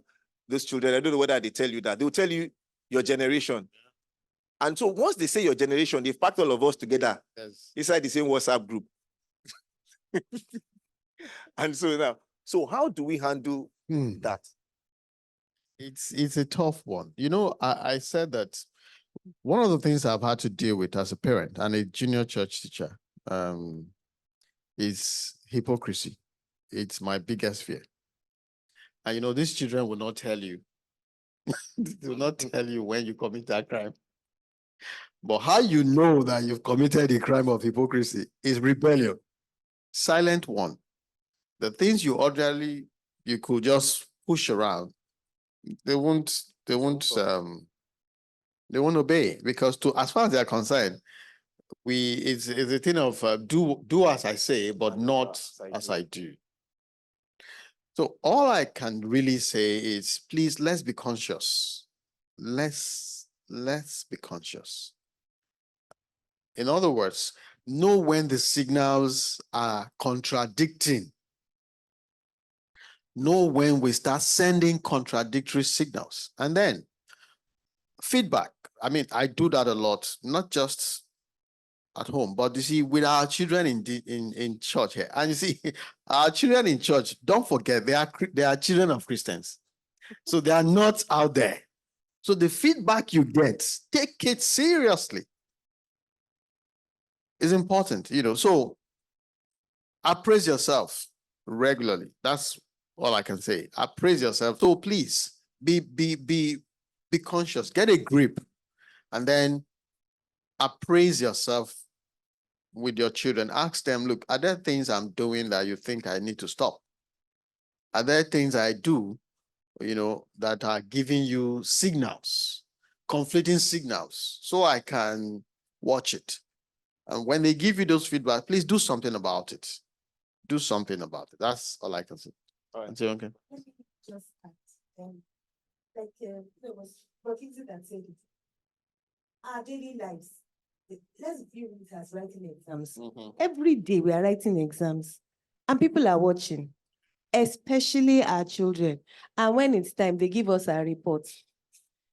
those children, I don't know whether they tell you that. They'll tell you your generation. Yeah. And so once they say your generation, they've packed all of us together inside the same WhatsApp group. And so how do we handle that? It's a tough one. I said that One of the things I've had to deal with as a parent and a junior church teacher is hypocrisy. It's my biggest fear. And you know, these children will not tell you. They will not tell you when you commit that crime. But how you know that you've committed a crime of hypocrisy is rebellion. Silent one. The things you could just push around, they won't obey, because as far as they're concerned, it's a thing of do as I say, but not as I do. So all I can really say is, please, let's be conscious. Let's be conscious. In other words, know when the signals are contradicting. Know when we start sending contradictory signals. And then feedback. I mean, I do that a lot, not just at home, but you see, with our children in church here, and you see, our children in church, don't forget, they are children of Christians. So they are not out there. So the feedback you get, take it seriously. It's important, you know. So appraise yourself regularly. That's all I can say. Appraise yourself. So please be conscious, get a grip, and then appraise yourself with your children. Ask them, look, are there things I'm doing that you think I need to stop? Are there things I do, you know, that are giving you signals, conflicting signals, so I can watch it? And when they give you those feedback, please do something about it. Do something about it. That's all I can say. All right. Okay. Let me just add, there was Brockington that said it. Our daily lives, let's view it as writing exams. Every day we are writing exams, and people are watching, especially our children. And when it's time, they give us our reports.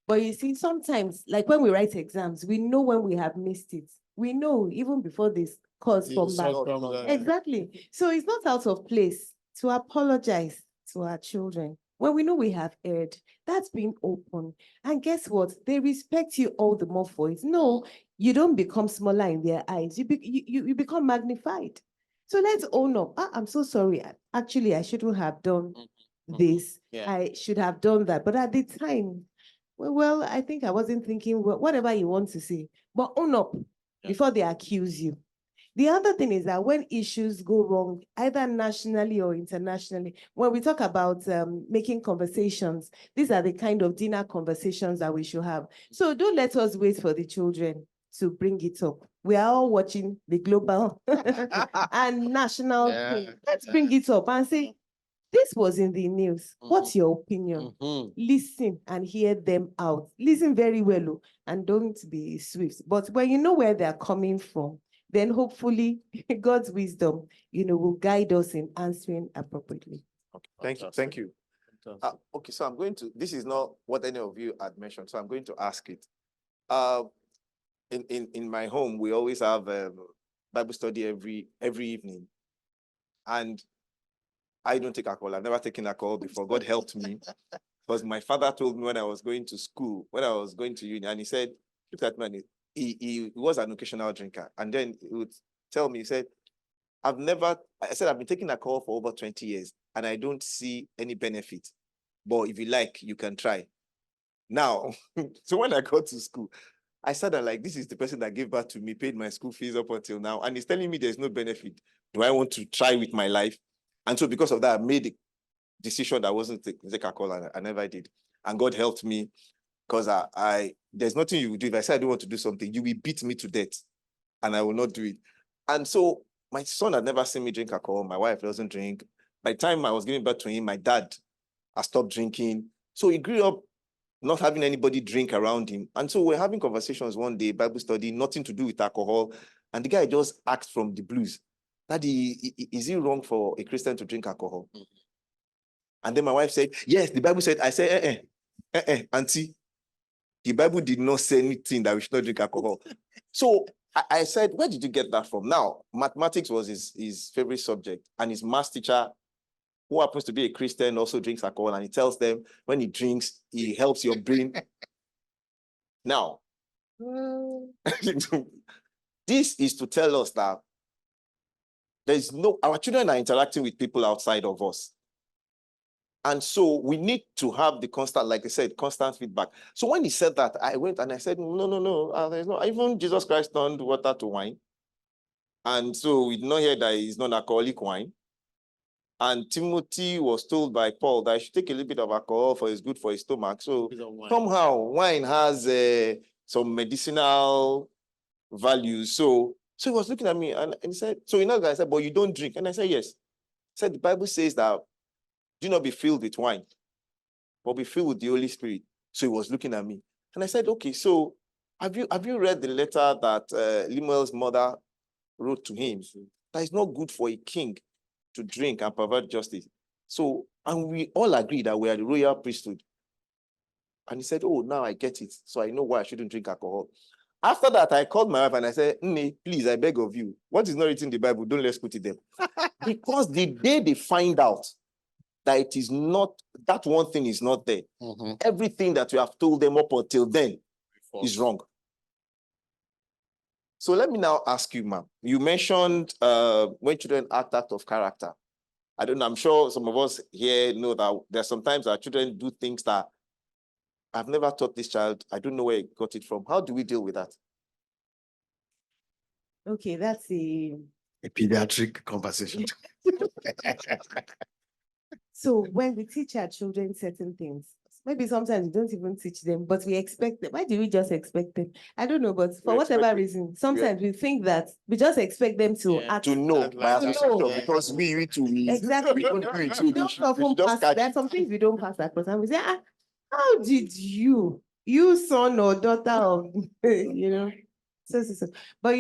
But you see, sometimes, like when we write exams, we know when we have missed it. We know even before this course come back. Exactly. So it's not out of place to apologize to our children when we know we have erred. That's being open. And guess what? They respect you all the more for it. No, you don't become smaller in their eyes. You become magnified. So let's own up. I'm so sorry. Actually, I shouldn't have done this. Yeah. I should have done that. But at the time, well, I think I wasn't thinking, whatever you want to say, but own up before they accuse you. The other thing is that when issues go wrong, either nationally or internationally, when we talk about making conversations, these are the kind of dinner conversations that we should have. So don't let us wait for the children to bring it up. We are all watching the global and national thing. Let's bring it up and say, this was in the news. What's your opinion? Listen and hear them out. Listen very well, and don't be swift. But when you know where they're coming from, then hopefully God's wisdom, will guide us in answering appropriately. Okay, thank you. Okay, so I'm going to, this is not what any of you had mentioned, so I'm going to ask it. In my home, we always have Bible study every evening. And I don't take alcohol. I've never taken alcohol before. God helped me. Because my father told me when I was going to school, when I was going to uni, and he said, look at me, he was an occasional drinker. And then he would tell me, he said, I've been taking alcohol for over 20 years and I don't see any benefit. But if you like, you can try. Now, so when I got to school, I started like, this is the person that gave birth to me, paid my school fees up until now, and he's telling me there's no benefit. Do I want to try with my life? And so because of that, I made a decision that wasn't take alcohol, and I never did. And God helped me, because there's nothing you will do. If I say I don't want to do something, you will beat me to death and I will not do it. And so my son had never seen me drink alcohol. My wife doesn't drink. By the time I was giving birth to him, my dad had stopped drinking. So he grew up not having anybody drink around him. And so we're having conversations one day, Bible study, nothing to do with alcohol. And the guy just asked from the blues, Daddy, is it wrong for a Christian to drink alcohol? And then my wife said, yes, the Bible said. I said, auntie, the Bible did not say anything that we should not drink alcohol. So I said, where did you get that from? Now, mathematics was his favorite subject, and his math teacher, who happens to be a Christian, also drinks alcohol, and he tells them when he drinks, he helps your brain. Now, This is to tell us that our children are interacting with people outside of us. And so we need to have the constant, like I said, constant feedback. So when he said that, I went and I said, no, there's no, even Jesus Christ turned water to wine. And so we did not hear that it's not alcoholic wine. And Timothy was told by Paul that he should take a little bit of alcohol for it's good for his stomach. So somehow wine has some medicinal values. So he was looking at me and he said, so guy said, but you don't drink. And I said, yes. He said, the Bible says that do not be filled with wine, but be filled with the Holy Spirit. So he was looking at me. And I said, okay, so have you read the letter that Lemuel's mother wrote to him? That it's not good for a king to drink and pervert justice. So, and we all agree that we are the royal priesthood. And he said, oh, now I get it. So I know why I shouldn't drink alcohol. After that, I called my wife and I said, please, I beg of you, what is not written in the Bible, don't let's put it there. Because the day they find out that it is not, that one thing is not there, everything that you have told them up until then is wrong. So let me now ask you, ma'am. You mentioned when children act out of character. I don't know, I'm sure some of us here know that there's sometimes our children do things that I've never taught this child. I don't know where he got it from. How do we deal with that? Okay, that's A pediatric conversation. so when we teach our children certain things, maybe sometimes we don't even teach them, but we expect them. Why do we just expect them? I don't know, but for whatever reason, sometimes we think that we just expect them to act. To know, by To association, know. because we Exactly. we don't do it. We don't often pass. There are some things we don't pass across, and we say, how did you son or daughter of, so. But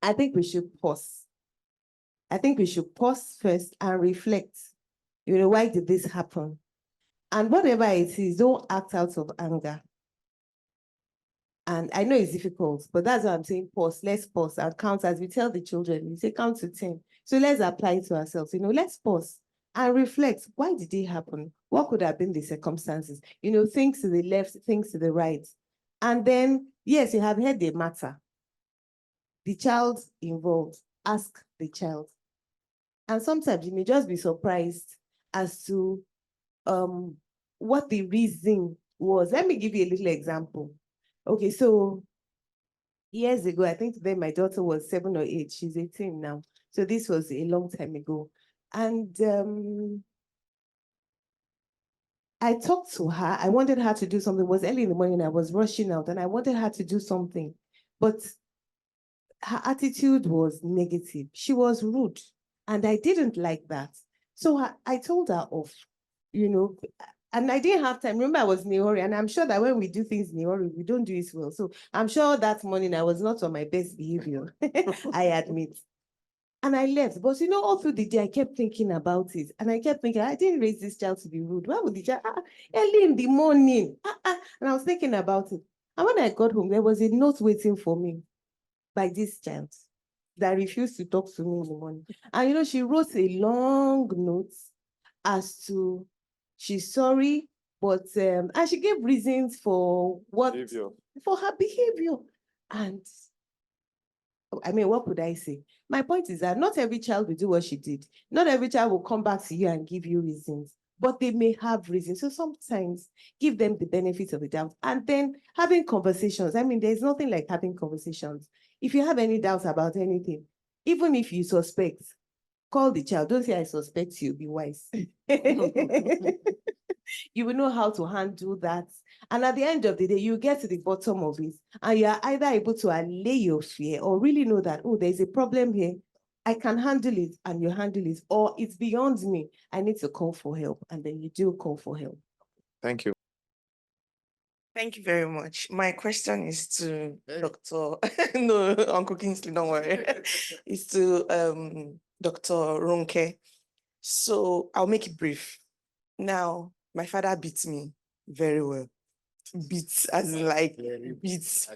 I think we should pause. I think we should pause first and reflect. Why did this happen? And whatever it is, don't act out of anger. And I know it's difficult, but that's what I'm saying. Pause. Let's pause and count. As we tell the children, we say count to 10. So let's apply it to ourselves. Let's pause and reflect. Why did it happen? What could have been the circumstances? Things to the left, things to the right. And then, yes, you have heard the matter. The child involved, ask the child. And sometimes you may just be surprised as to what the reason was. Let me give you a little example. Okay, so years ago, I think then my daughter was 7 or 8. She's 18 now. So this was a long time ago. And I talked to her. I wanted her to do something. It was early in the morning. I was rushing out and I wanted her to do something. But her attitude was negative. She was rude. And I didn't like that. So I told her off, and I didn't have time. Remember, I was in a hurry, and I'm sure that when we do things in a hurry, we don't do it well. So I'm sure that morning I was not on my best behavior, I admit. And I left. But all through the day, I kept thinking about it. And I kept thinking, I didn't raise this child to be rude. Why would the child, early in the morning? And I was thinking about it. And when I got home, there was a note waiting for me by this child that refused to talk to me in the morning. And she wrote a long note as to she's sorry, but and she gave reasons for for her behavior. And I mean, what could I say? My point is that not every child will do what she did. Not every child will come back to you and give you reasons, but they may have reasons. So sometimes give them the benefit of the doubt. And then having conversations. I mean, there's nothing like having conversations. If you have any doubts about anything, even if you suspect, call the child. Don't say, I suspect you, be wise. You will know how to handle that. And at the end of the day, you get to the bottom of it. And you are either able to allay your fear or really know that, oh, there's a problem here. I can handle it, and you handle it. Or it's beyond me. I need to call for help. And then you do call for help. Thank you. Thank you very much. My question is to Dr. No, Uncle Kingsley, don't worry. It's to Dr. Ronke. So I'll make it brief. Now, my father beats me very well. Beats, as in like beats.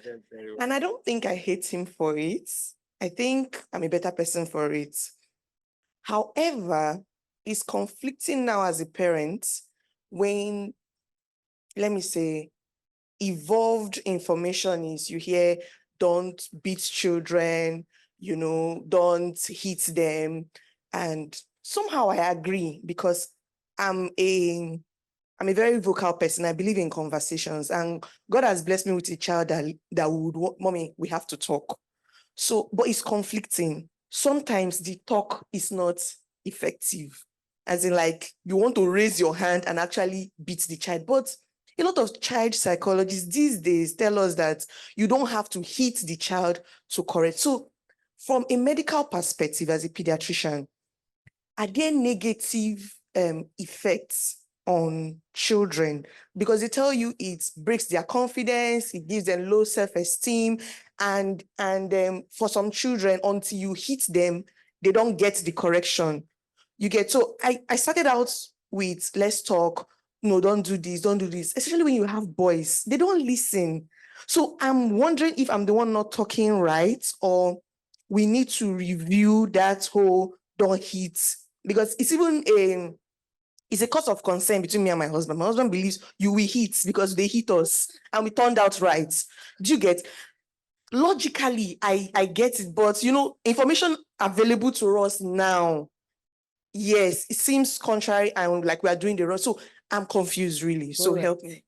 And I don't think I hate him for it. I think I'm a better person for it. However, it's conflicting now as a parent when, let me say, evolved information is you hear, don't beat children, you know, don't hit them. And somehow I agree because I'm a very vocal person. I believe in conversations, and God has blessed me with a child that would want, mommy, we have to talk. So, but it's conflicting. Sometimes the talk is not effective. As in, like, you want to raise your hand and actually beat the child. But a lot of child psychologists these days tell us that you don't have to hit the child to correct. So, from a medical perspective, as a pediatrician, are there negative effects on children? Because they tell you it breaks their confidence, it gives them low self-esteem, and for some children, until you hit them, they don't get the correction. You get, so I started out with, let's talk, no, don't do this, especially when you have boys, they don't listen. So I'm wondering if I'm the one not talking right, or we need to review that whole don't hit, because it's even it's a cause of concern between me and my husband. My husband believes you will hit because they hit us and we turned out right. Do you get? Logically, I get it, but you know, information available to us now, yes, it seems contrary and like we are doing the wrong. So I'm confused, really. So Alright. help me.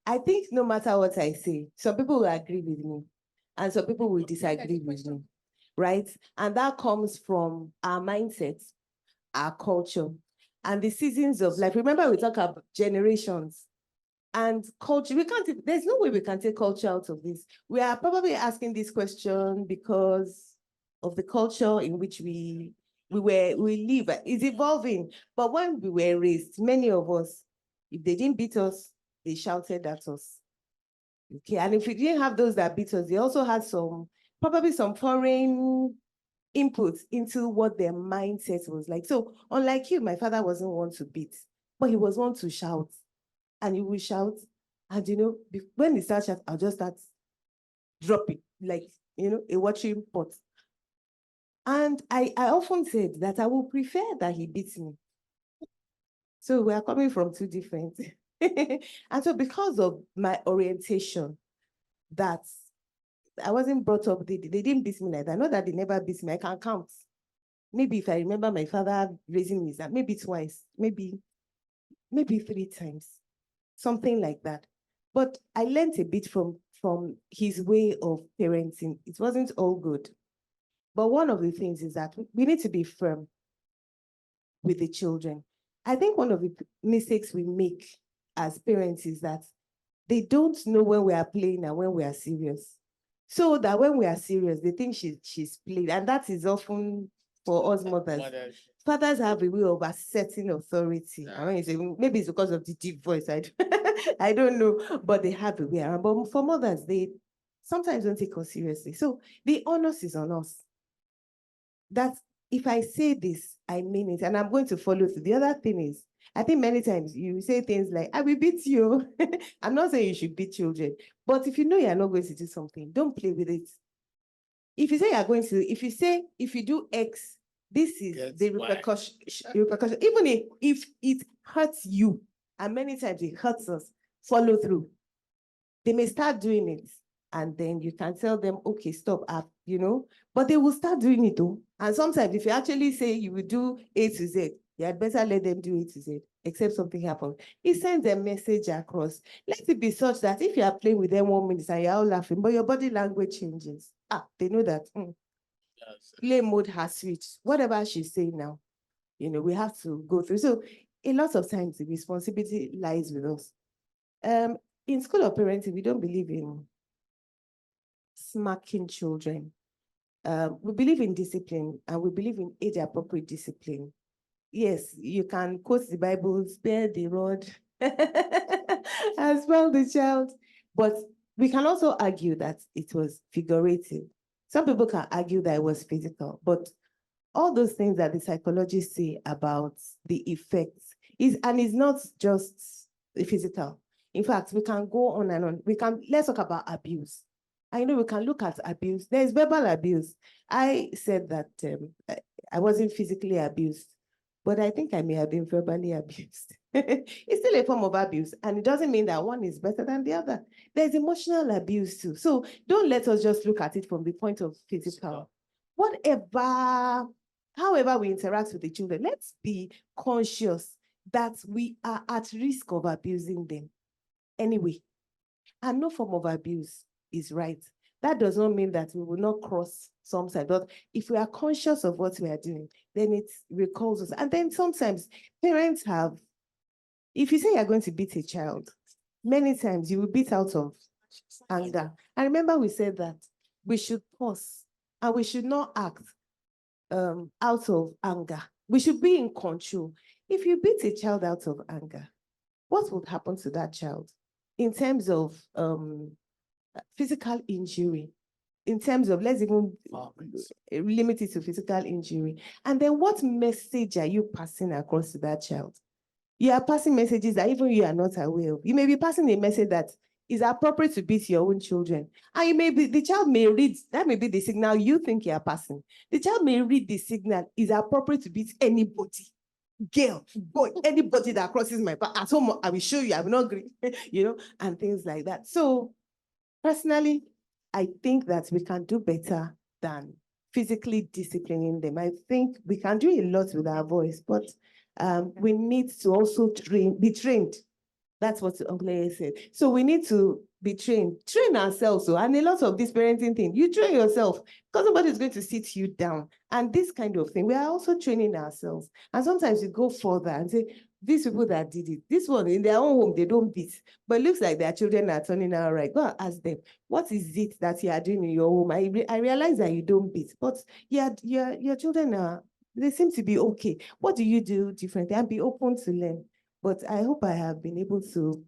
I think no matter what I say, some people will agree with me and some people will disagree with me, right? And that comes from our mindsets, our culture, and the seasons of life. Remember, we talk about generations and culture. There's no way we can take culture out of this. We are probably asking this question because of the culture in which we live. It's evolving. But when we were raised, many of us, if they didn't beat us, they shouted at us. Okay, and if we didn't have those that beat us, they also had probably some foreign input into what their mindset was like. So unlike you, my father wasn't one to beat, but he was one to shout. And he will shout, and you know, when he starts shouting, I'll just start dropping, like, you know, a watering pot. And I often said that I would prefer that he beats me. So we are coming from two different. And so because of my orientation, that I wasn't brought up, they didn't beat me like that. Not that they never beat me, I can count. Maybe if I remember my father raising me, maybe twice, maybe 3 times, something like that. But I learned a bit from his way of parenting. It wasn't all good. But one of the things is that we need to be firm with the children. I think one of the mistakes we make as parents is that they don't know when we are playing and when we are serious. So that when we are serious, they think she's playing. And that is often for us mothers. Fathers have a way of asserting authority. I mean, maybe it's because of the deep voice. I don't know, but they have a way around. But for mothers, they sometimes don't take us seriously. So the onus is on us. That if I say this, I mean it, and I'm going to follow through. The other thing is, I think many times you say things like, I will beat you. I'm not saying you should beat children, but if you know you're not going to do something, don't play with it. If you say you're going to, if you do X, this is the repercussion. Even if it hurts you, and many times it hurts us, follow through. They may start doing it, and then you can tell them, okay, stop, you know, but they will start doing it though. And sometimes if you actually say you will do A to Z, you had better let them do A to Z, except something happens. It sends a message across. Let it be such that if you are playing with them 1 minute and you're all laughing, but your body language changes. They know that play mode has switched. Whatever she's saying now, you know, we have to go through. So a lot of times the responsibility lies with us. In school of parenting, we don't believe in smacking children. We believe in discipline, and we believe in age-appropriate discipline. Yes, you can quote the Bible, spare the rod, and spell the child. But we can also argue that it was figurative. Some people can argue that it was physical, but all those things that the psychologists say about the effects is not just the physical. In fact, we can go on and on. Let's talk about abuse. I know we can look at abuse. There's verbal abuse. I said that I wasn't physically abused, but I think I may have been verbally abused. It's still a form of abuse, and it doesn't mean that one is better than the other. There's emotional abuse too. So don't let us just look at it from the point of physical. Whatever, however we interact with the children, let's be conscious that we are at risk of abusing them anyway. And no form of abuse is right. That does not mean that we will not cross some side, but if we are conscious of what we are doing, then it recalls us. And then sometimes parents have, if you say you're going to beat a child, many times you will beat out of anger. And remember, we said that we should pause and we should not act out of anger. We should be in control. If you beat a child out of anger, what would happen to that child in terms of physical injury? In terms of, let's even limit it to physical injury. And then what message are you passing across to that child? You are passing messages that even you are not aware of. You may be passing a message that is appropriate to beat your own children. And you may be, the child may read, that may be the signal you think you are passing. The child may read the signal is appropriate to beat anybody. Girl, boy, anybody that crosses my path at home, I will show you, I will not agree, and things like that. So personally, I think that we can do better than physically disciplining them. I think we can do a lot with our voice, but we need to also be trained. That's what Uncle said. So we need to be train ourselves. So, and a lot of this parenting thing, you train yourself because nobody is going to sit you down. And this kind of thing, we are also training ourselves. And sometimes we go further and say, these people that did it, this one in their own home, they don't beat, but it looks like their children are turning out right. Go and ask them, what is it that you are doing in your home? I realize that you don't beat, but your children they seem to be okay. What do you do differently? And be open to learn. But I hope I have been able to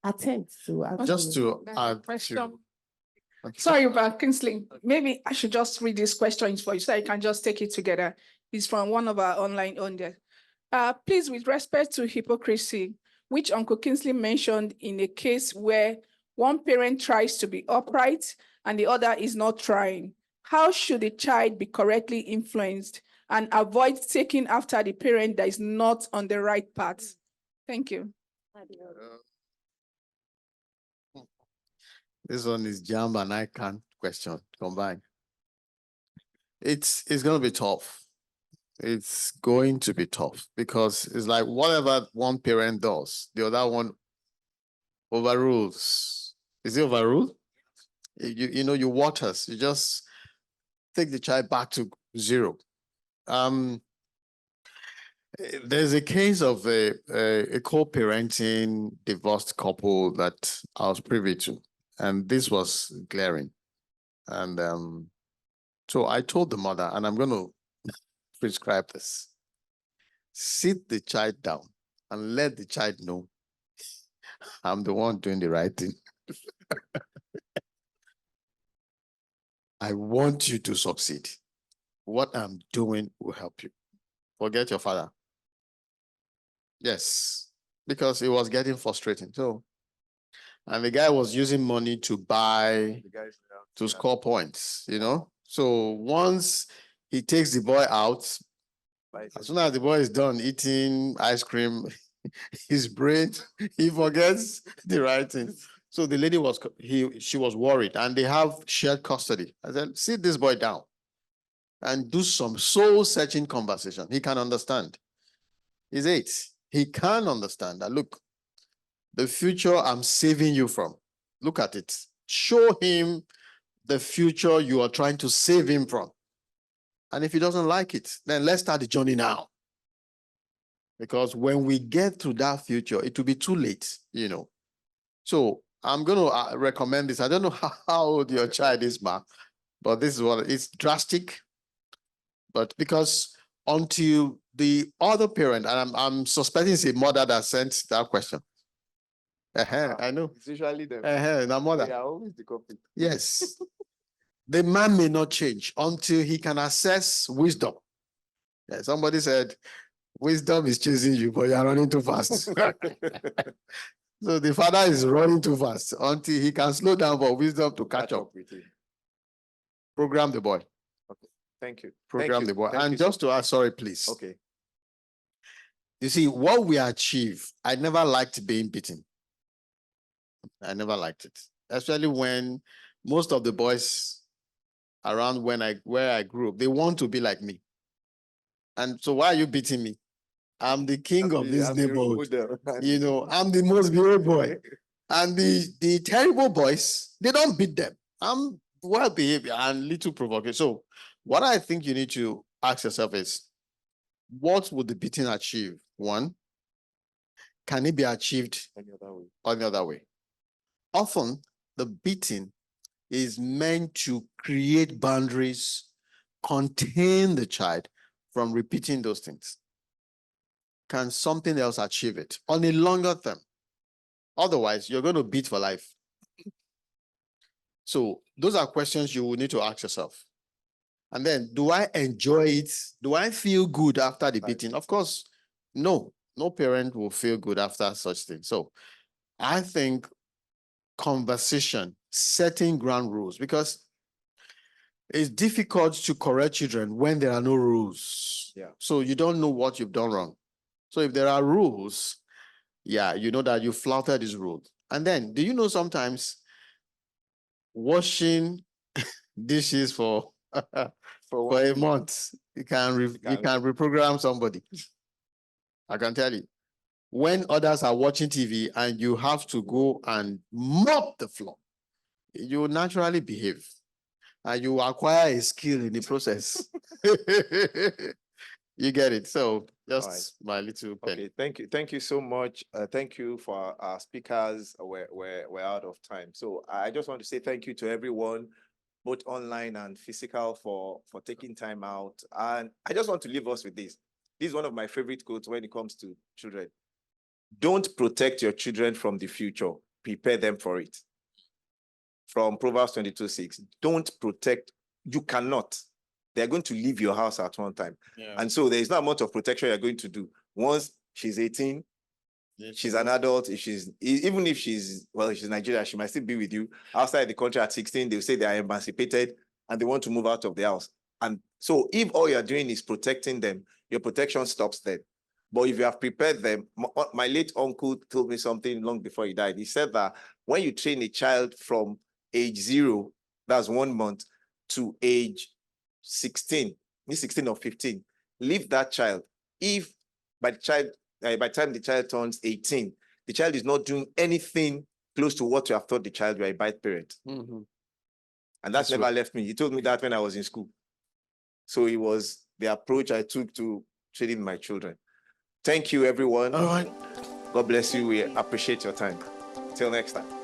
attend to. Just to add Question. to. Sorry about Kingsley. Maybe I should just read these questions for you so I can just take it together. It's from one of our online audience. Please, with respect to hypocrisy, which Uncle Kingsley mentioned in a case where one parent tries to be upright and the other is not trying, how should a child be correctly influenced and avoid taking after the parent that is not on the right path? Thank you. This one is jam and I can't question combined. It's going to be tough. It's going to be tough because it's like whatever one parent does, the other one overrules. Is it overruled? You waters, you just take the child back to zero. There's a case of a co-parenting divorced couple that I was privy to, and this was glaring. And so I told the mother, and I'm going to prescribe this. Sit the child down and let the child know I'm the one doing the right thing. I want you to succeed. What I'm doing will help you. Forget your father. Yes, because it was getting frustrating. So, and the guy was using money to buy, to score points, So once he takes the boy out, as soon as the boy is done eating ice cream, his brain, he forgets the right thing. So the lady she was worried, and they have shared custody. I said, sit this boy down and do some soul-searching conversation. He can understand. He's 8. He can understand that, look, the future I'm saving you from. Look at it. Show him the future you are trying to save him from. And if he doesn't like it, then let's start the journey now. Because when we get to that future, it will be too late, So I'm going to recommend this. I don't know how old your child is, Ma, but this is what it's drastic. But because until the other parent, and I'm suspecting it's a mother that sent that question. I know. It's usually them. The mother. They are always the copy. Yes. The man may not change until he can access wisdom. Yeah, somebody said, wisdom is chasing you, but you are running too fast. So the father is running too fast until he can slow down for wisdom to catch up with you. Program the boy. Okay. Thank you. Program the boy. And just to ask, sorry, please. Okay. You see, what we achieve, I never liked being beaten. I never liked it, especially when most of the boys around where I grew up, they want to be like me. And so why are you beating me? I'm the king of this neighborhood. You know, I'm the most behaved boy. And the terrible boys, they don't beat them. I'm well behaved and little provocative. So what I think you need to ask yourself is, what would the beating achieve? One, can it be achieved any other way? Often the beating is meant to create boundaries, contain the child from repeating those things. Can something else achieve it on a longer term? Otherwise, you're going to beat for life. So those are questions you will need to ask yourself. And then, do I enjoy it? Do I feel good after the beating? Of course, no. No parent will feel good after such things. So I think conversation, setting ground rules, because it's difficult to correct children when there are no rules. Yeah. So you don't know what you've done wrong. So if there are rules, yeah, you know that you flouted these rules. And then, do you know sometimes washing dishes for a month, you can reprogram somebody. I can tell you. When others are watching TV and you have to go and mop the floor, you naturally behave and you acquire a skill in the process. You get it. So just my little pen. Okay, thank you so much. Thank you for our speakers. We're out of time. So I just want to say thank you to everyone, both online and physical, for taking time out. And I just want to leave us with this. This is one of my favorite quotes when it comes to children. Don't protect your children from the future. Prepare them for it. From Proverbs 22:6. Don't protect. You cannot. They're going to leave your house at one time. Yeah. And so there's not amount of protection you're going to do. Once she's 18, she's an adult. Even if she's Nigeria, she might still be with you. Outside the country at 16, they'll say they are emancipated and they want to move out of the house. And so if all you're doing is protecting them, your protection stops then. But if you have prepared them, my late uncle told me something long before he died. He said that when you train a child from age 0, that's 1 month, to age 16 or 15, leave that child. If by the time the child turns 18, the child is not doing anything close to what you have taught the child, you are a bad parent. Mm-hmm. And that's never left me. He told me that when I was in school. So it was the approach I took to training my children. Thank you, everyone. All right. God bless you. We appreciate your time. Till next time.